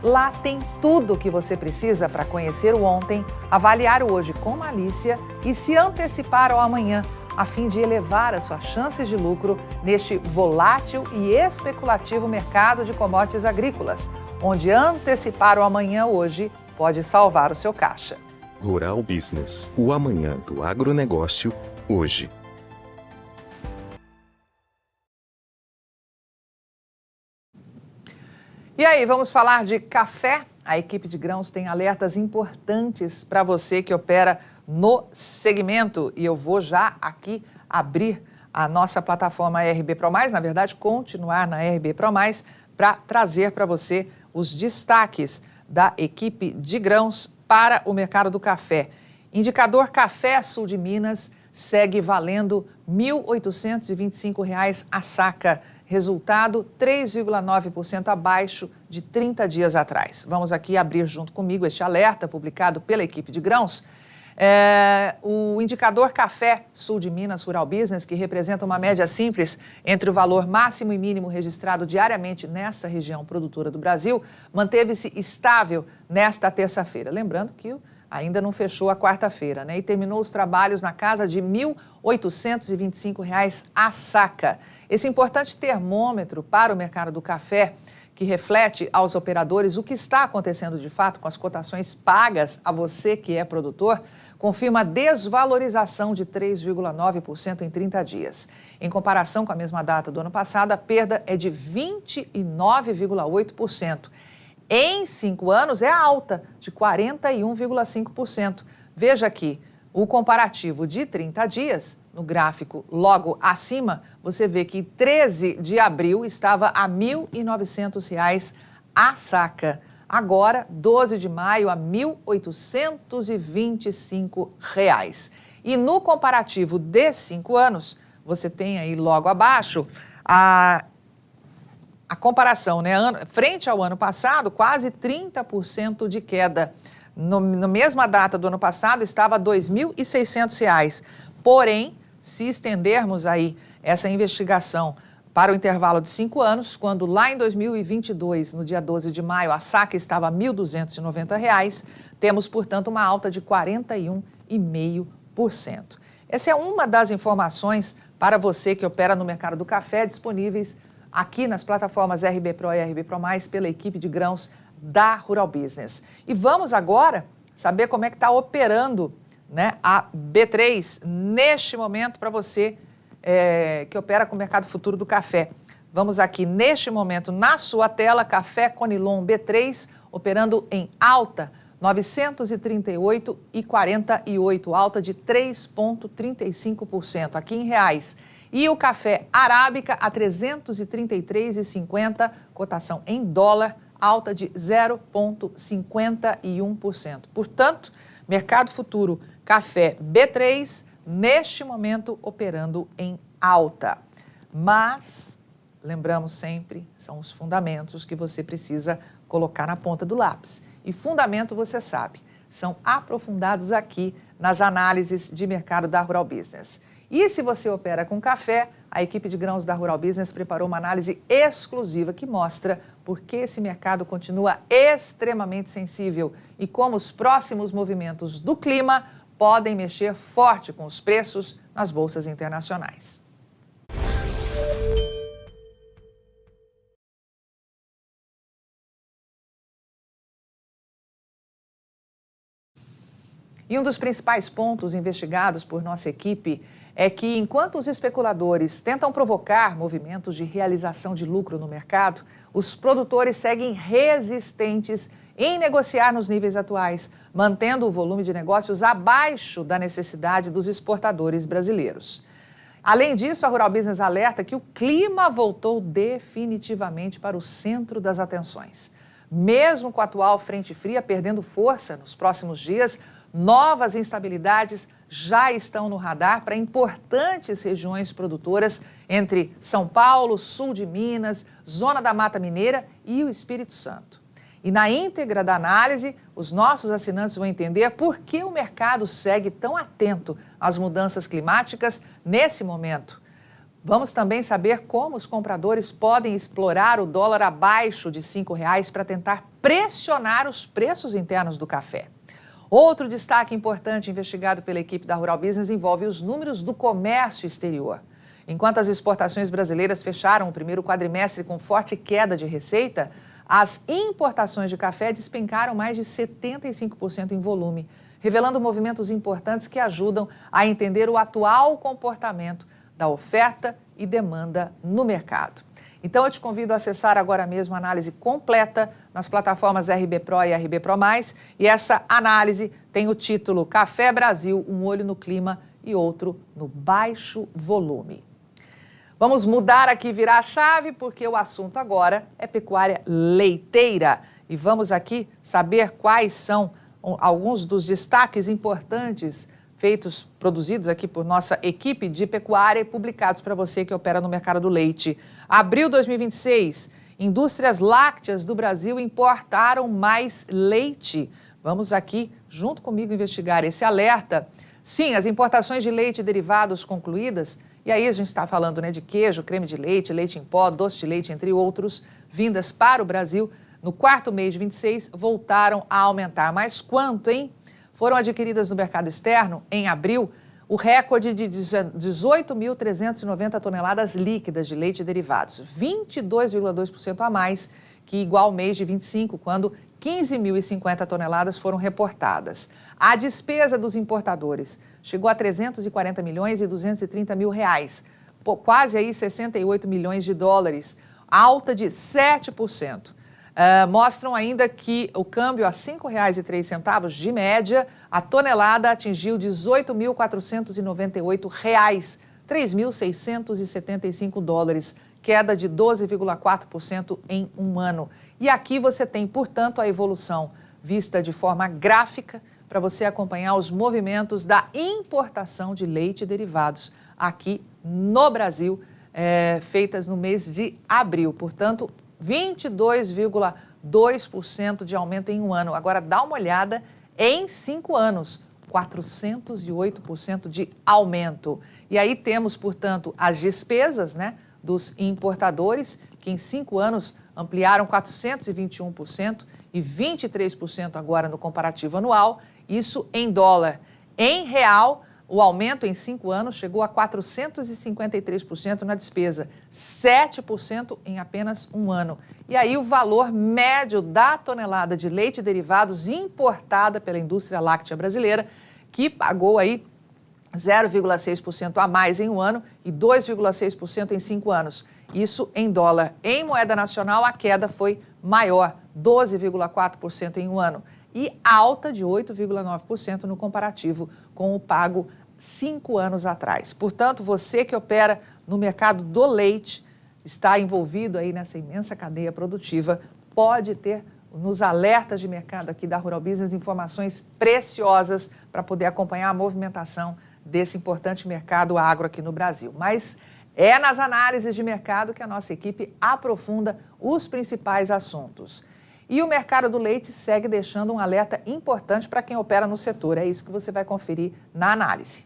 Lá tem tudo o que você precisa para conhecer o ontem, avaliar o hoje com malícia e se antecipar ao amanhã, a fim de elevar as suas chances de lucro neste volátil e especulativo mercado de commodities agrícolas, onde antecipar o amanhã hoje pode salvar o seu caixa. Rural Business, o amanhã do agronegócio, hoje. E aí, vamos falar de café? A equipe de grãos tem alertas importantes para você que opera no segmento. E eu vou já aqui abrir a nossa plataforma RB Pro+, na verdade, continuar na RB Pro+, para trazer para você os destaques da equipe de grãos para o mercado do café. Indicador Café Sul de Minas segue valendo R$ 1.825 a saca. Resultado 3,9% abaixo de 30 dias atrás. Vamos aqui abrir junto comigo este alerta publicado pela equipe de grãos. O indicador Café Sul de Minas Rural Business, que representa uma média simples entre o valor máximo e mínimo registrado diariamente nessa região produtora do Brasil, manteve-se estável nesta terça-feira. Lembrando que ainda não fechou a quarta-feira, né? E terminou os trabalhos na casa de R$ 1.825 a saca. Esse importante termômetro para o mercado do café, que reflete aos operadores o que está acontecendo de fato com as cotações pagas a você que é produtor, confirma a desvalorização de 3,9% em 30 dias. Em comparação com a mesma data do ano passado, a perda é de 29,8%. Em 5 anos é alta, de 41,5%. Veja aqui, o comparativo de 30 dias, no gráfico logo acima, você vê que 13 de abril estava a R$ 1.900 a saca. Agora, 12 de maio, a R$ 1.825. E no comparativo de 5 anos, você tem aí logo abaixo a comparação, né? Frente ao ano passado, quase 30% de queda. Na mesma data do ano passado, estava R$ 2.600. Porém, se estendermos aí essa investigação para o intervalo de 5 anos, quando lá em 2022, no dia 12 de maio, a saca estava R$ 1.290, temos, portanto, uma alta de 41,5%. Essa é uma das informações para você que opera no mercado do café, disponíveis aqui nas plataformas RB Pro e RB Pro+, pela equipe de grãos da Rural Business. E vamos agora saber como é que está operando, né, a B3 neste momento para você que opera com o mercado futuro do café. Vamos aqui neste momento na sua tela, Café Conilon B3 operando em alta, 938,48, alta de 3,35% aqui em reais. E o café Arábica a 333,50, cotação em dólar, alta de 0,51%. Portanto, mercado futuro café B3, neste momento operando em alta. Mas, lembramos sempre, são os fundamentos que você precisa colocar na ponta do lápis. E fundamento, você sabe, são aprofundados aqui nas análises de mercado da Rural Business. E se você opera com café, a equipe de grãos da Rural Business preparou uma análise exclusiva que mostra por que esse mercado continua extremamente sensível e como os próximos movimentos do clima podem mexer forte com os preços nas bolsas internacionais. E um dos principais pontos investigados por nossa equipe é que, enquanto os especuladores tentam provocar movimentos de realização de lucro no mercado, os produtores seguem resistentes em negociar nos níveis atuais, mantendo o volume de negócios abaixo da necessidade dos exportadores brasileiros. Além disso, a Rural Business alerta que o clima voltou definitivamente para o centro das atenções. Mesmo com a atual frente fria perdendo força nos próximos dias, novas instabilidades já estão no radar para importantes regiões produtoras entre São Paulo, sul de Minas, Zona da Mata Mineira e o Espírito Santo. E na íntegra da análise, os nossos assinantes vão entender por que o mercado segue tão atento às mudanças climáticas nesse momento. Vamos também saber como os compradores podem explorar o dólar abaixo de R$ 5,00 para tentar pressionar os preços internos do café. Outro destaque importante investigado pela equipe da Rural Business envolve os números do comércio exterior. Enquanto as exportações brasileiras fecharam o primeiro quadrimestre com forte queda de receita, as importações de café despencaram mais de 75% em volume, revelando movimentos importantes que ajudam a entender o atual comportamento da oferta e demanda no mercado. Então, eu te convido a acessar agora mesmo a análise completa nas plataformas RB Pro e RB Pro+, e essa análise tem o título Café Brasil, um olho no clima e outro no baixo volume. Vamos mudar aqui, virar a chave, porque o assunto agora é pecuária leiteira. E vamos aqui saber quais são alguns dos destaques importantes produzidos aqui por nossa equipe de pecuária e publicados para você que opera no mercado do leite. Abril 2026, indústrias lácteas do Brasil importaram mais leite. Vamos aqui, junto comigo, investigar esse alerta. Sim, as importações de leite e derivados concluídas, e aí a gente está falando, né, de queijo, creme de leite, leite em pó, doce de leite, entre outros, vindas para o Brasil, no quarto mês de 26, voltaram a aumentar. Mas quanto, hein? Foram adquiridas no mercado externo, em abril, o recorde de 18.390 toneladas líquidas de leite e derivados, 22,2% a mais que igual ao mês de 25, quando 15.050 toneladas foram reportadas. A despesa dos importadores chegou a 340 milhões e 230 mil reais, quase aí 68 milhões de dólares, alta de 7%. Mostram ainda que o câmbio a R$ 5,03 de média, a tonelada atingiu R$ 18.498, R$ 3.675, queda de 12,4% em um ano. E aqui você tem, portanto, a evolução vista de forma gráfica para você acompanhar os movimentos da importação de leite e derivados aqui no Brasil, feitas no mês de abril. Portanto, 22,2% de aumento em um ano. Agora, dá uma olhada em 5 anos, 408% de aumento. E aí temos, portanto, as despesas, né, dos importadores, que em 5 anos ampliaram 421% e 23% agora no comparativo anual, isso em dólar. Em real, o aumento em 5 anos chegou a 453% na despesa, 7% em apenas um ano. E aí o valor médio da tonelada de leite e derivados importada pela indústria láctea brasileira, que pagou aí 0,6% a mais em um ano e 2,6% em 5 anos. Isso em dólar. Em moeda nacional, a queda foi maior, 12,4% em um ano e alta de 8,9% no comparativo com o pago 5 anos atrás. Portanto, você que opera no mercado do leite, está envolvido aí nessa imensa cadeia produtiva, pode ter nos alertas de mercado aqui da Rural Business informações preciosas para poder acompanhar a movimentação desse importante mercado agro aqui no Brasil. Mas é nas análises de mercado que a nossa equipe aprofunda os principais assuntos. E o mercado do leite segue deixando um alerta importante para quem opera no setor. É isso que você vai conferir na análise.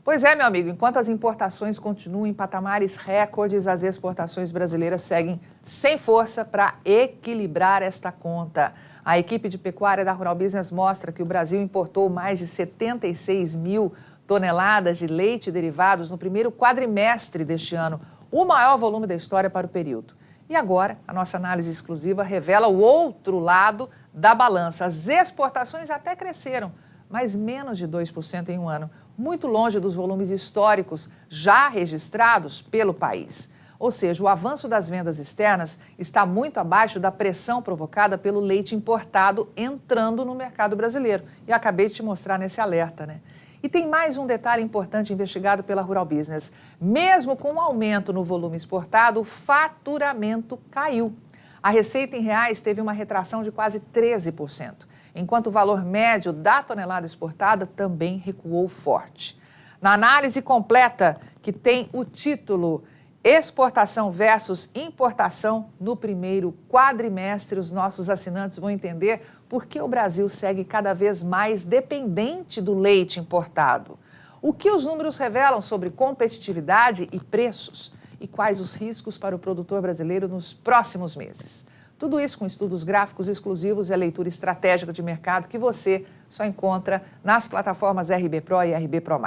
Pois é, meu amigo, enquanto as importações continuam em patamares recordes, as exportações brasileiras seguem sem força para equilibrar esta conta. A equipe de pecuária da Rural Business mostra que o Brasil importou mais de 76 mil toneladas de leite e derivados no primeiro quadrimestre deste ano, o maior volume da história para o período. E agora, a nossa análise exclusiva revela o outro lado da balança. As exportações até cresceram, mas menos de 2% em um ano, muito longe dos volumes históricos já registrados pelo país. Ou seja, o avanço das vendas externas está muito abaixo da pressão provocada pelo leite importado entrando no mercado brasileiro. E acabei de te mostrar nesse alerta, né? E tem mais um detalhe importante investigado pela Rural Business. Mesmo com um aumento no volume exportado, o faturamento caiu. A receita em reais teve uma retração de quase 13%, enquanto o valor médio da tonelada exportada também recuou forte. Na análise completa, que tem o título Exportação versus importação no primeiro quadrimestre, os nossos assinantes vão entender por que o Brasil segue cada vez mais dependente do leite importado. O que os números revelam sobre competitividade e preços e quais os riscos para o produtor brasileiro nos próximos meses. Tudo isso com estudos gráficos exclusivos e a leitura estratégica de mercado que você só encontra nas plataformas RB Pro e RB Pro+.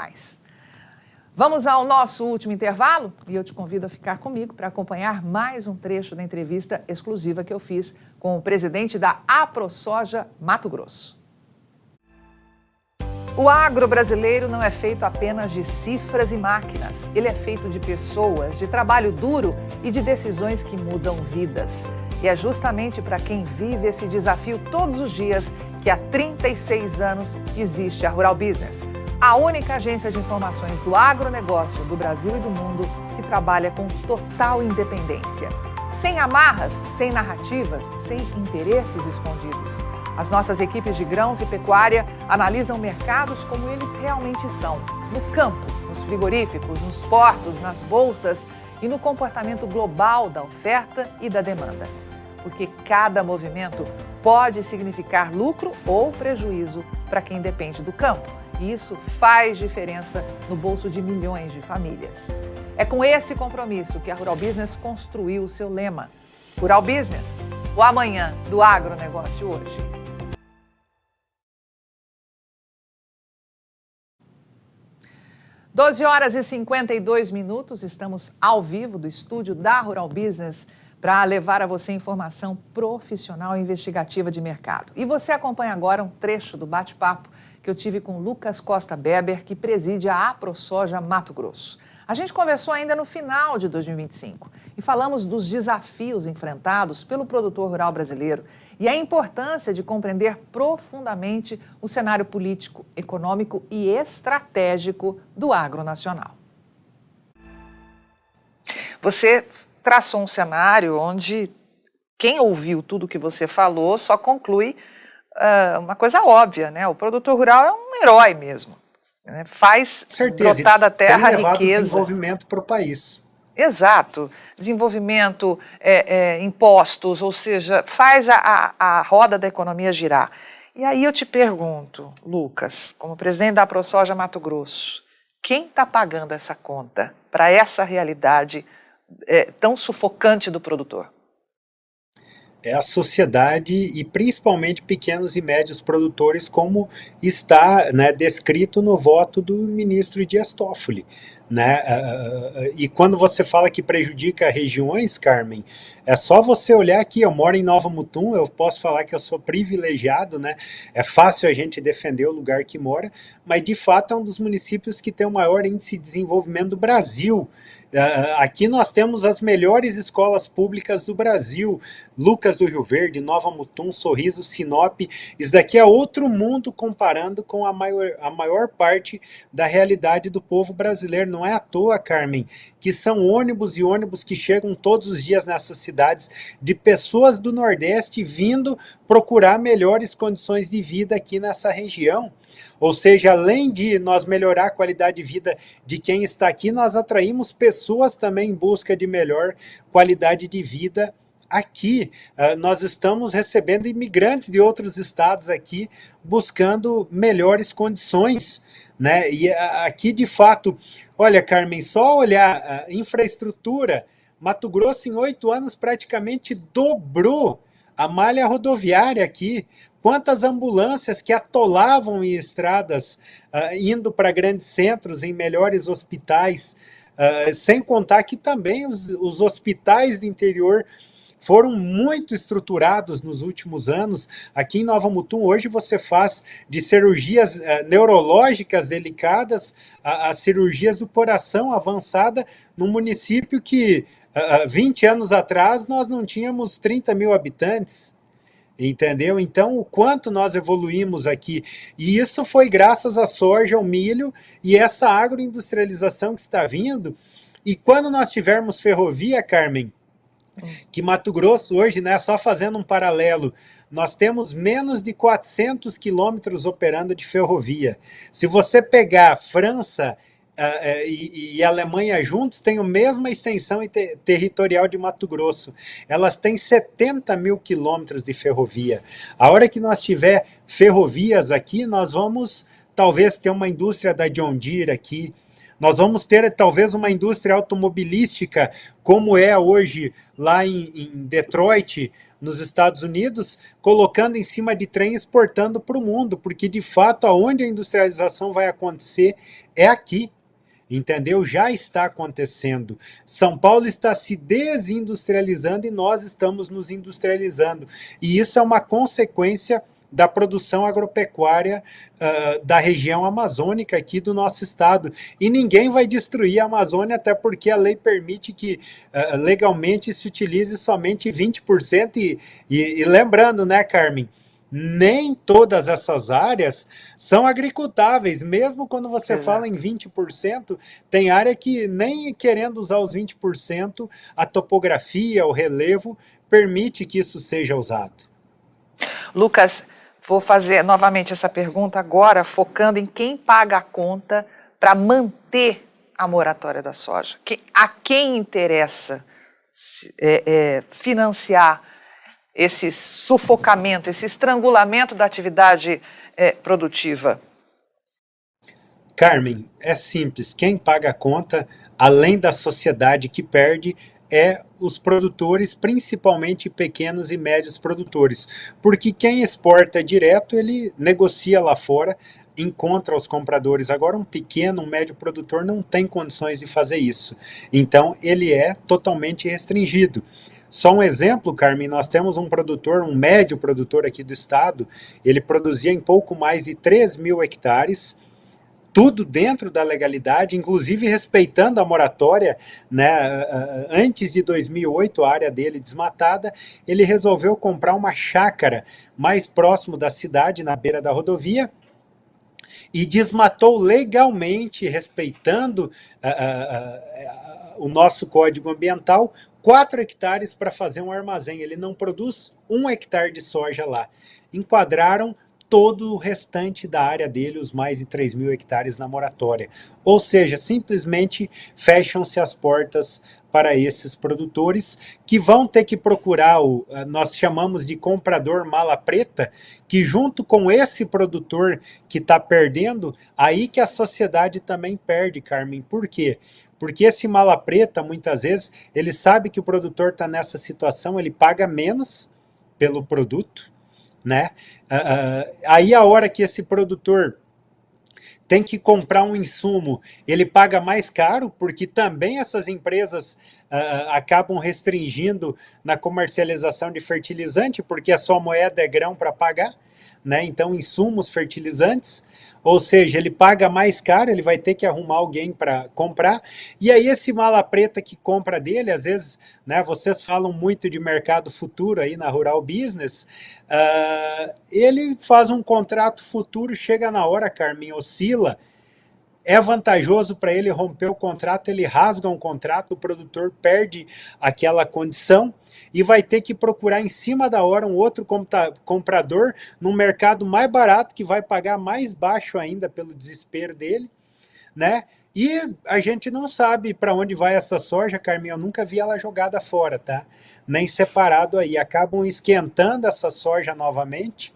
Vamos ao nosso último intervalo e eu te convido a ficar comigo para acompanhar mais um trecho da entrevista exclusiva que eu fiz com o presidente da AproSoja Mato Grosso. O agro brasileiro não é feito apenas de cifras e máquinas. Ele é feito de pessoas, de trabalho duro e de decisões que mudam vidas. E é justamente para quem vive esse desafio todos os dias que há 36 anos existe a Rural Business, a única agência de informações do agronegócio do Brasil e do mundo que trabalha com total independência. Sem amarras, sem narrativas, sem interesses escondidos. As nossas equipes de grãos e pecuária analisam mercados como eles realmente são. No campo, nos frigoríficos, nos portos, nas bolsas e no comportamento global da oferta e da demanda. Porque cada movimento pode significar lucro ou prejuízo para quem depende do campo. E isso faz diferença no bolso de milhões de famílias. É com esse compromisso que a Rural Business construiu o seu lema. Rural Business, o amanhã do agronegócio hoje. Doze horas e 52 minutos, estamos ao vivo do estúdio da Rural Business para levar a você informação profissional e investigativa de mercado. E você acompanha agora um trecho do bate-papo que eu tive com Lucas Costa Beber, que preside a AproSoja Mato Grosso. A gente conversou ainda no final de 2025 e falamos dos desafios enfrentados pelo produtor rural brasileiro e a importância de compreender profundamente o cenário político, econômico e estratégico do agro nacional. Você traçou um cenário onde quem ouviu tudo que você falou só conclui uma coisa óbvia, né? O produtor rural é um herói mesmo, né? Faz brotar da terra a riqueza. Desenvolvimento para o país. Exato, desenvolvimento, impostos, ou seja, faz a roda da economia girar. E aí eu te pergunto, Lucas, como presidente da AproSoja Mato Grosso, quem está pagando essa conta para essa realidade tão sufocante do produtor? É a sociedade e principalmente pequenos e médios produtores, como está, né, descrito no voto do ministro Dias Toffoli, né? E quando você fala que prejudica regiões, Carmen, é só você olhar aqui. Eu moro em Nova Mutum, eu posso falar que eu sou privilegiado, né? É fácil a gente defender o lugar que mora, mas de fato é um dos municípios que tem o maior índice de desenvolvimento do Brasil. Aqui nós temos as melhores escolas públicas do Brasil: Lucas do Rio Verde, Nova Mutum, Sorriso, Sinop. Isso daqui é outro mundo comparando com a maior parte da realidade do povo brasileiro. Não é à toa, Carmen, que são ônibus e ônibus que chegam todos os dias nessas cidades de pessoas do Nordeste vindo procurar melhores condições de vida aqui nessa região. Ou seja, além de nós melhorar a qualidade de vida de quem está aqui, nós atraímos pessoas também em busca de melhor qualidade de vida aqui. Nós estamos recebendo imigrantes de outros estados aqui, buscando melhores condições, né? E aqui, de fato, olha, Carmen, só olhar a infraestrutura, Mato Grosso em 8 anos praticamente dobrou a malha rodoviária aqui. Quantas ambulâncias que atolavam em estradas, indo para grandes centros, em melhores hospitais, sem contar que também os hospitais do interior foram muito estruturados nos últimos anos. Aqui em Nova Mutum, hoje você faz de cirurgias neurológicas delicadas a cirurgias do coração avançada num município que 20 anos atrás nós não tínhamos 30 mil habitantes. Entendeu? Então, o quanto nós evoluímos aqui. E isso foi graças à soja, ao milho e essa agroindustrialização que está vindo. E quando nós tivermos ferrovia, Carmen, que Mato Grosso hoje, né, só fazendo um paralelo, nós temos menos de 400 quilômetros operando de ferrovia. Se você pegar França e Alemanha juntos, têm a mesma extensão territorial de Mato Grosso. Elas têm 70 mil quilômetros de ferrovia. A hora que nós tiver ferrovias aqui, nós vamos talvez ter uma indústria da John Deere aqui. Nós vamos ter talvez uma indústria automobilística, como é hoje lá em Detroit, nos Estados Unidos, colocando em cima de trem e exportando para o mundo, porque de fato aonde a industrialização vai acontecer é aqui. Entendeu? Já está acontecendo. São Paulo está se desindustrializando e nós estamos nos industrializando. E isso é uma consequência da produção agropecuária da região amazônica aqui do nosso estado. E ninguém vai destruir a Amazônia, até porque a lei permite que legalmente se utilize somente 20%. E lembrando, né, Carmen? Nem todas essas áreas são agricultáveis, mesmo quando você fala em 20%, tem área que nem querendo usar os 20%, a topografia, o relevo, permite que isso seja usado. Lucas, vou fazer novamente essa pergunta agora, focando em quem paga a conta para manter a moratória da soja. A quem interessa financiar esse sufocamento, esse estrangulamento da atividade produtiva? Carmen, é simples. Quem paga a conta, além da sociedade que perde, é os produtores, principalmente pequenos e médios produtores. Porque quem exporta direto, ele negocia lá fora, encontra os compradores. Agora, um pequeno, um médio produtor não tem condições de fazer isso. Então, ele é totalmente restringido. Só um exemplo, Carmen, nós temos um produtor, um médio produtor aqui do estado, ele produzia em pouco mais de 3 mil hectares, tudo dentro da legalidade, inclusive respeitando a moratória, né? Antes de 2008, a área dele desmatada, ele resolveu comprar uma chácara mais próximo da cidade, na beira da rodovia, e desmatou legalmente, respeitando o nosso código ambiental, 4 hectares para fazer um armazém. Ele não produz 1 hectare de soja lá. Enquadraram todo o restante da área dele, os mais de 3 mil hectares na moratória. Ou seja, simplesmente fecham-se as portas para esses produtores que vão ter que procurar nós chamamos de comprador mala preta, que junto com esse produtor que está perdendo, aí que a sociedade também perde, Carmen. Por quê? Porque esse mala preta, muitas vezes, ele sabe que o produtor está nessa situação, ele paga menos pelo produto, né? Aí a hora que esse produtor tem que comprar um insumo, ele paga mais caro, porque também essas empresas acabam restringindo na comercialização de fertilizante, porque a sua moeda é grão para pagar, né? Então, insumos fertilizantes, ou seja, ele paga mais caro, ele vai ter que arrumar alguém para comprar, e aí esse mala preta que compra dele, às vezes, né, vocês falam muito de mercado futuro aí na Rural Business, ele faz um contrato futuro, chega na hora, Carmen, oscila, é vantajoso para ele romper o contrato, ele rasga um contrato, o produtor perde aquela condição e vai ter que procurar em cima da hora um outro comprador num mercado mais barato, que vai pagar mais baixo ainda pelo desespero dele, né? E a gente não sabe para onde vai essa soja, Carmen, eu nunca vi ela jogada fora, tá? Nem separado aí, acabam esquentando essa soja novamente,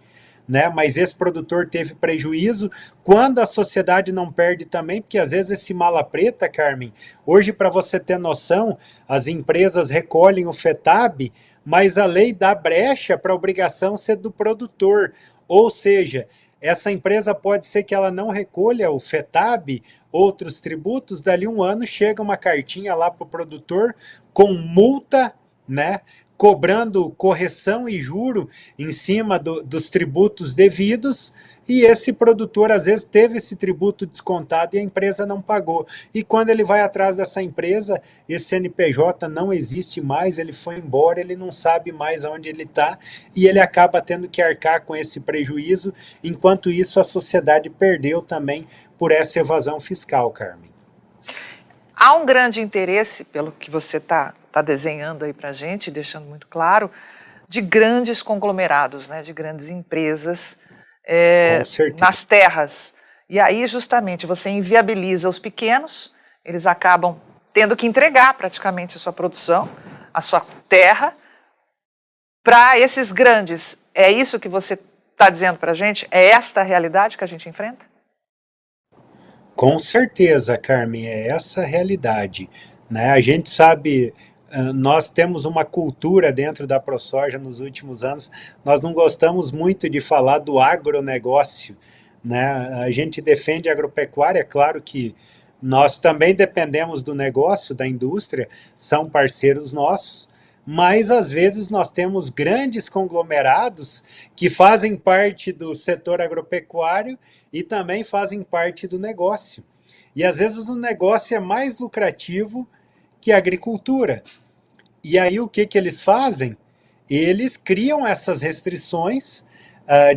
né? Mas esse produtor teve prejuízo, quando a sociedade não perde também, porque às vezes esse mala preta, Carmen, hoje para você ter noção, as empresas recolhem o FETAB, mas a lei dá brecha para a obrigação ser do produtor, ou seja, essa empresa pode ser que ela não recolha o FETAB, outros tributos, dali um ano chega uma cartinha lá para o produtor com multa, né? cobrando correção e juro em cima dos tributos devidos, e esse produtor às vezes teve esse tributo descontado e a empresa não pagou. E quando ele vai atrás dessa empresa, esse CNPJ não existe mais, ele foi embora, ele não sabe mais onde ele está e ele acaba tendo que arcar com esse prejuízo. Enquanto isso, a sociedade perdeu também por essa evasão fiscal, Carmen. Há um grande interesse, pelo que você está desenhando aí para a gente, deixando muito claro, de grandes conglomerados, né, de grandes empresas nas terras. E aí, justamente, você inviabiliza os pequenos, eles acabam tendo que entregar praticamente a sua produção, a sua terra, para esses grandes. É isso que você está dizendo para a gente? É esta a realidade que a gente enfrenta? Com certeza, Carmen, é essa a realidade, né? A gente sabe, nós temos uma cultura dentro da ProSoja nos últimos anos, nós não gostamos muito de falar do agronegócio, né? A gente defende a agropecuária, claro que nós também dependemos do negócio, da indústria, são parceiros nossos, mas às vezes nós temos grandes conglomerados que fazem parte do setor agropecuário e também fazem parte do negócio. E às vezes o negócio é mais lucrativo que a agricultura. E aí o que eles fazem? Eles criam essas restrições,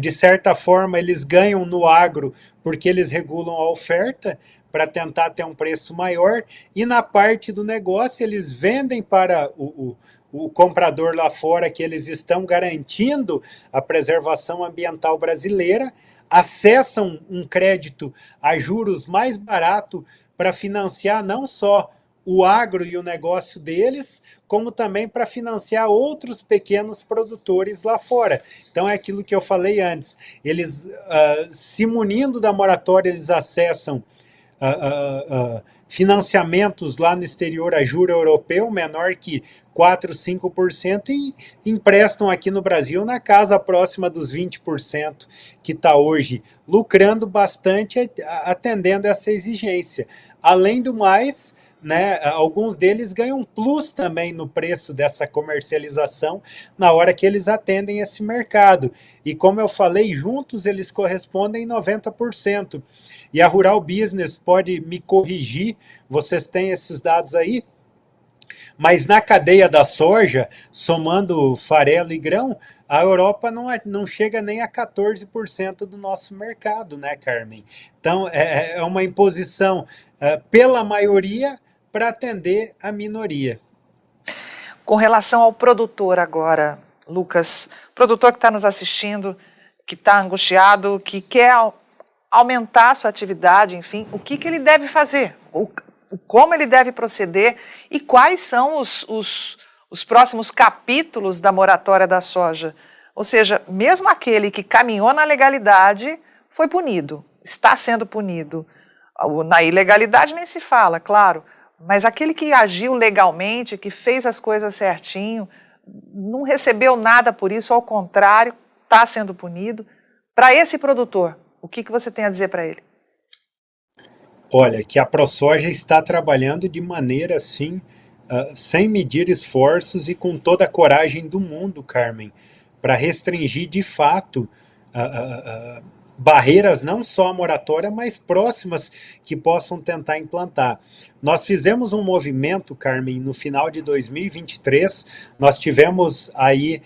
de certa forma eles ganham no agro porque eles regulam a oferta para tentar ter um preço maior, e na parte do negócio eles vendem para o comprador lá fora que eles estão garantindo a preservação ambiental brasileira, acessam um crédito a juros mais barato para financiar não só o agro e o negócio deles, como também para financiar outros pequenos produtores lá fora. Então é aquilo que eu falei antes, eles se munindo da moratória, eles acessam financiamentos lá no exterior a juro europeu menor que 4, 5% e emprestam aqui no Brasil na casa próxima dos 20%, que está hoje lucrando bastante atendendo essa exigência. Além do mais, né, alguns deles ganham plus também no preço dessa comercialização na hora que eles atendem esse mercado. E como eu falei, juntos eles correspondem 90%. E a Rural Business pode me corrigir, vocês têm esses dados aí, mas na cadeia da soja, somando farelo e grão, a Europa não chega nem a 14% do nosso mercado, né, Carmen? Então, é uma imposição pela maioria para atender a minoria. Com relação ao produtor agora, Lucas, produtor que está nos assistindo, que está angustiado, que quer aumentar a sua atividade, enfim, o que ele deve fazer? Como ele deve proceder e quais são os próximos capítulos da moratória da soja? Ou seja, mesmo aquele que caminhou na legalidade foi punido, está sendo punido. Na ilegalidade nem se fala, claro, mas aquele que agiu legalmente, que fez as coisas certinho, não recebeu nada por isso, ao contrário, está sendo punido. Para esse produtor, o que você tem a dizer para ele? Olha, que a ProSoja está trabalhando de maneira assim, sem medir esforços e com toda a coragem do mundo, Carmen, para restringir de fato barreiras não só à moratória, mas próximas que possam tentar implantar. Nós fizemos um movimento, Carmen, no final de 2023, nós tivemos aí,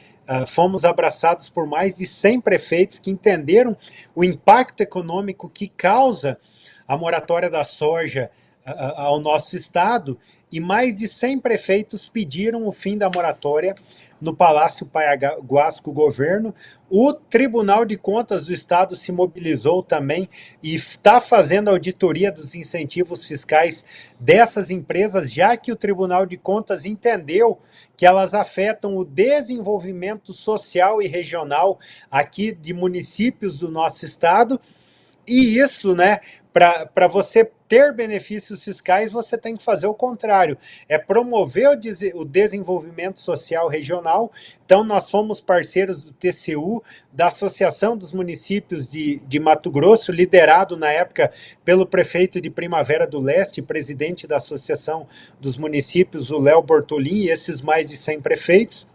fomos abraçados por mais de 100 prefeitos que entenderam o impacto econômico que causa a moratória da soja ao nosso estado, e mais de 100 prefeitos pediram o fim da moratória no Palácio Paiaguás com o governo. O Tribunal de Contas do Estado se mobilizou também e está fazendo auditoria dos incentivos fiscais dessas empresas, já que o Tribunal de Contas entendeu que elas afetam o desenvolvimento social e regional aqui de municípios do nosso estado. E isso, né, para você ter benefícios fiscais, você tem que fazer o contrário, é promover o desenvolvimento social regional. Então, nós fomos parceiros do TCU, da Associação dos Municípios de Mato Grosso, liderado na época pelo prefeito de Primavera do Leste, presidente da Associação dos Municípios, o Léo Bortolin, e esses mais de 100 prefeitos.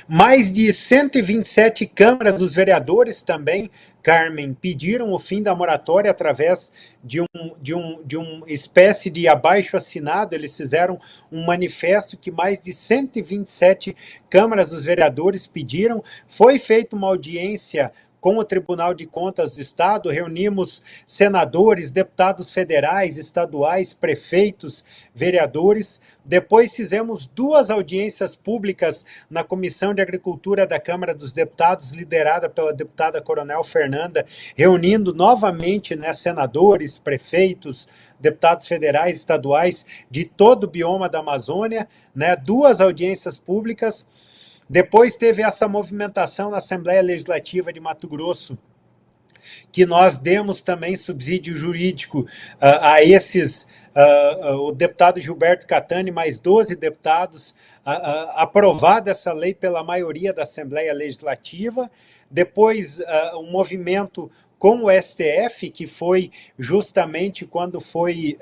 Mais de 127 câmaras dos vereadores também, Carmen, pediram o fim da moratória através de uma espécie de abaixo-assinado. Eles fizeram um manifesto que mais de 127 câmaras dos vereadores pediram. Foi feita uma audiência com o Tribunal de Contas do Estado, reunimos senadores, deputados federais, estaduais, prefeitos, vereadores. Depois fizemos 2 audiências públicas na Comissão de Agricultura da Câmara dos Deputados, liderada pela deputada Coronel Fernanda, reunindo novamente, né, senadores, prefeitos, deputados federais, estaduais, de todo o bioma da Amazônia, né, 2 audiências públicas. Depois teve essa movimentação na Assembleia Legislativa de Mato Grosso, que nós demos também subsídio jurídico a esses, o deputado Gilberto Catani, mais 12 deputados, aprovada essa lei pela maioria da Assembleia Legislativa. Depois, um movimento com o STF, que foi justamente quando foi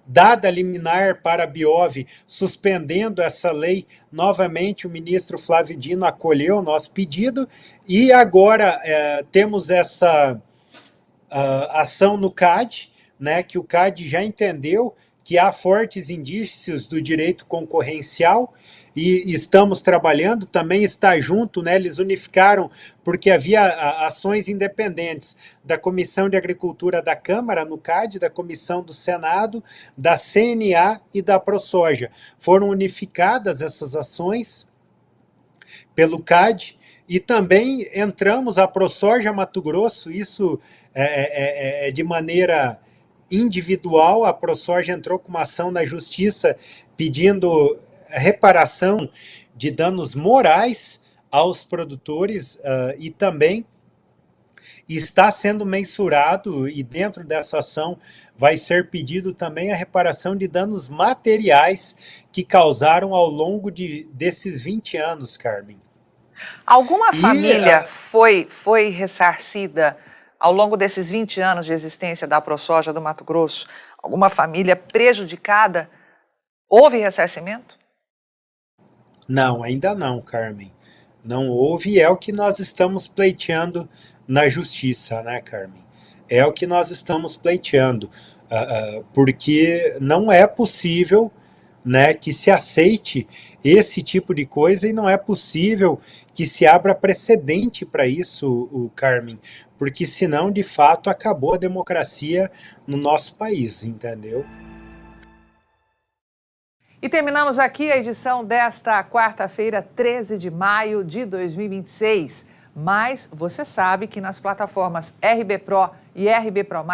dada a liminar para a Biov, suspendendo essa lei, novamente o ministro Flávio Dino acolheu o nosso pedido, e agora temos essa ação no CAD, né, que o CAD já entendeu que há fortes indícios do direito concorrencial, e estamos trabalhando, também está junto, né, eles unificaram, porque havia ações independentes da Comissão de Agricultura da Câmara, no CAD, da Comissão do Senado, da CNA e da ProSoja. Foram unificadas essas ações pelo CAD, e também entramos a ProSoja Mato Grosso, isso de maneira individual. A ProSoja entrou com uma ação na justiça pedindo reparação de danos morais aos produtores, e também está sendo mensurado, e dentro dessa ação vai ser pedido também a reparação de danos materiais que causaram ao longo desses 20 anos, Carmen. Alguma família foi ressarcida ao longo desses 20 anos de existência da ProSoja do Mato Grosso? Alguma família prejudicada? Houve ressarcimento? Não, ainda não, Carmen. Não houve, e é o que nós estamos pleiteando na justiça, né, Carmen? É o que nós estamos pleiteando, porque não é possível, né, que se aceite esse tipo de coisa, e não é possível que se abra precedente para isso, Carmen, porque senão, de fato, acabou a democracia no nosso país, entendeu? E terminamos aqui a edição desta quarta-feira, 13 de maio de 2026. Mas você sabe que nas plataformas RB Pro e RB Pro+,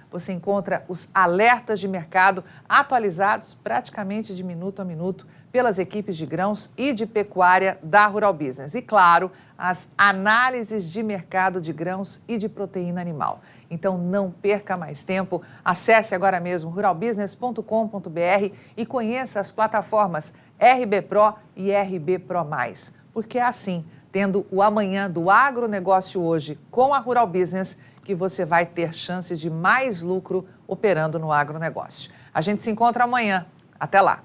você encontra os alertas de mercado atualizados praticamente de minuto a minuto pelas equipes de grãos e de pecuária da Rural Business. E, claro, as análises de mercado de grãos e de proteína animal. Então, não perca mais tempo. Acesse agora mesmo ruralbusiness.com.br e conheça as plataformas RB Pro e RB Pro+. Porque é assim, tendo o amanhã do agronegócio hoje com a Rural Business, que você vai ter chances de mais lucro operando no agronegócio. A gente se encontra amanhã. Até lá!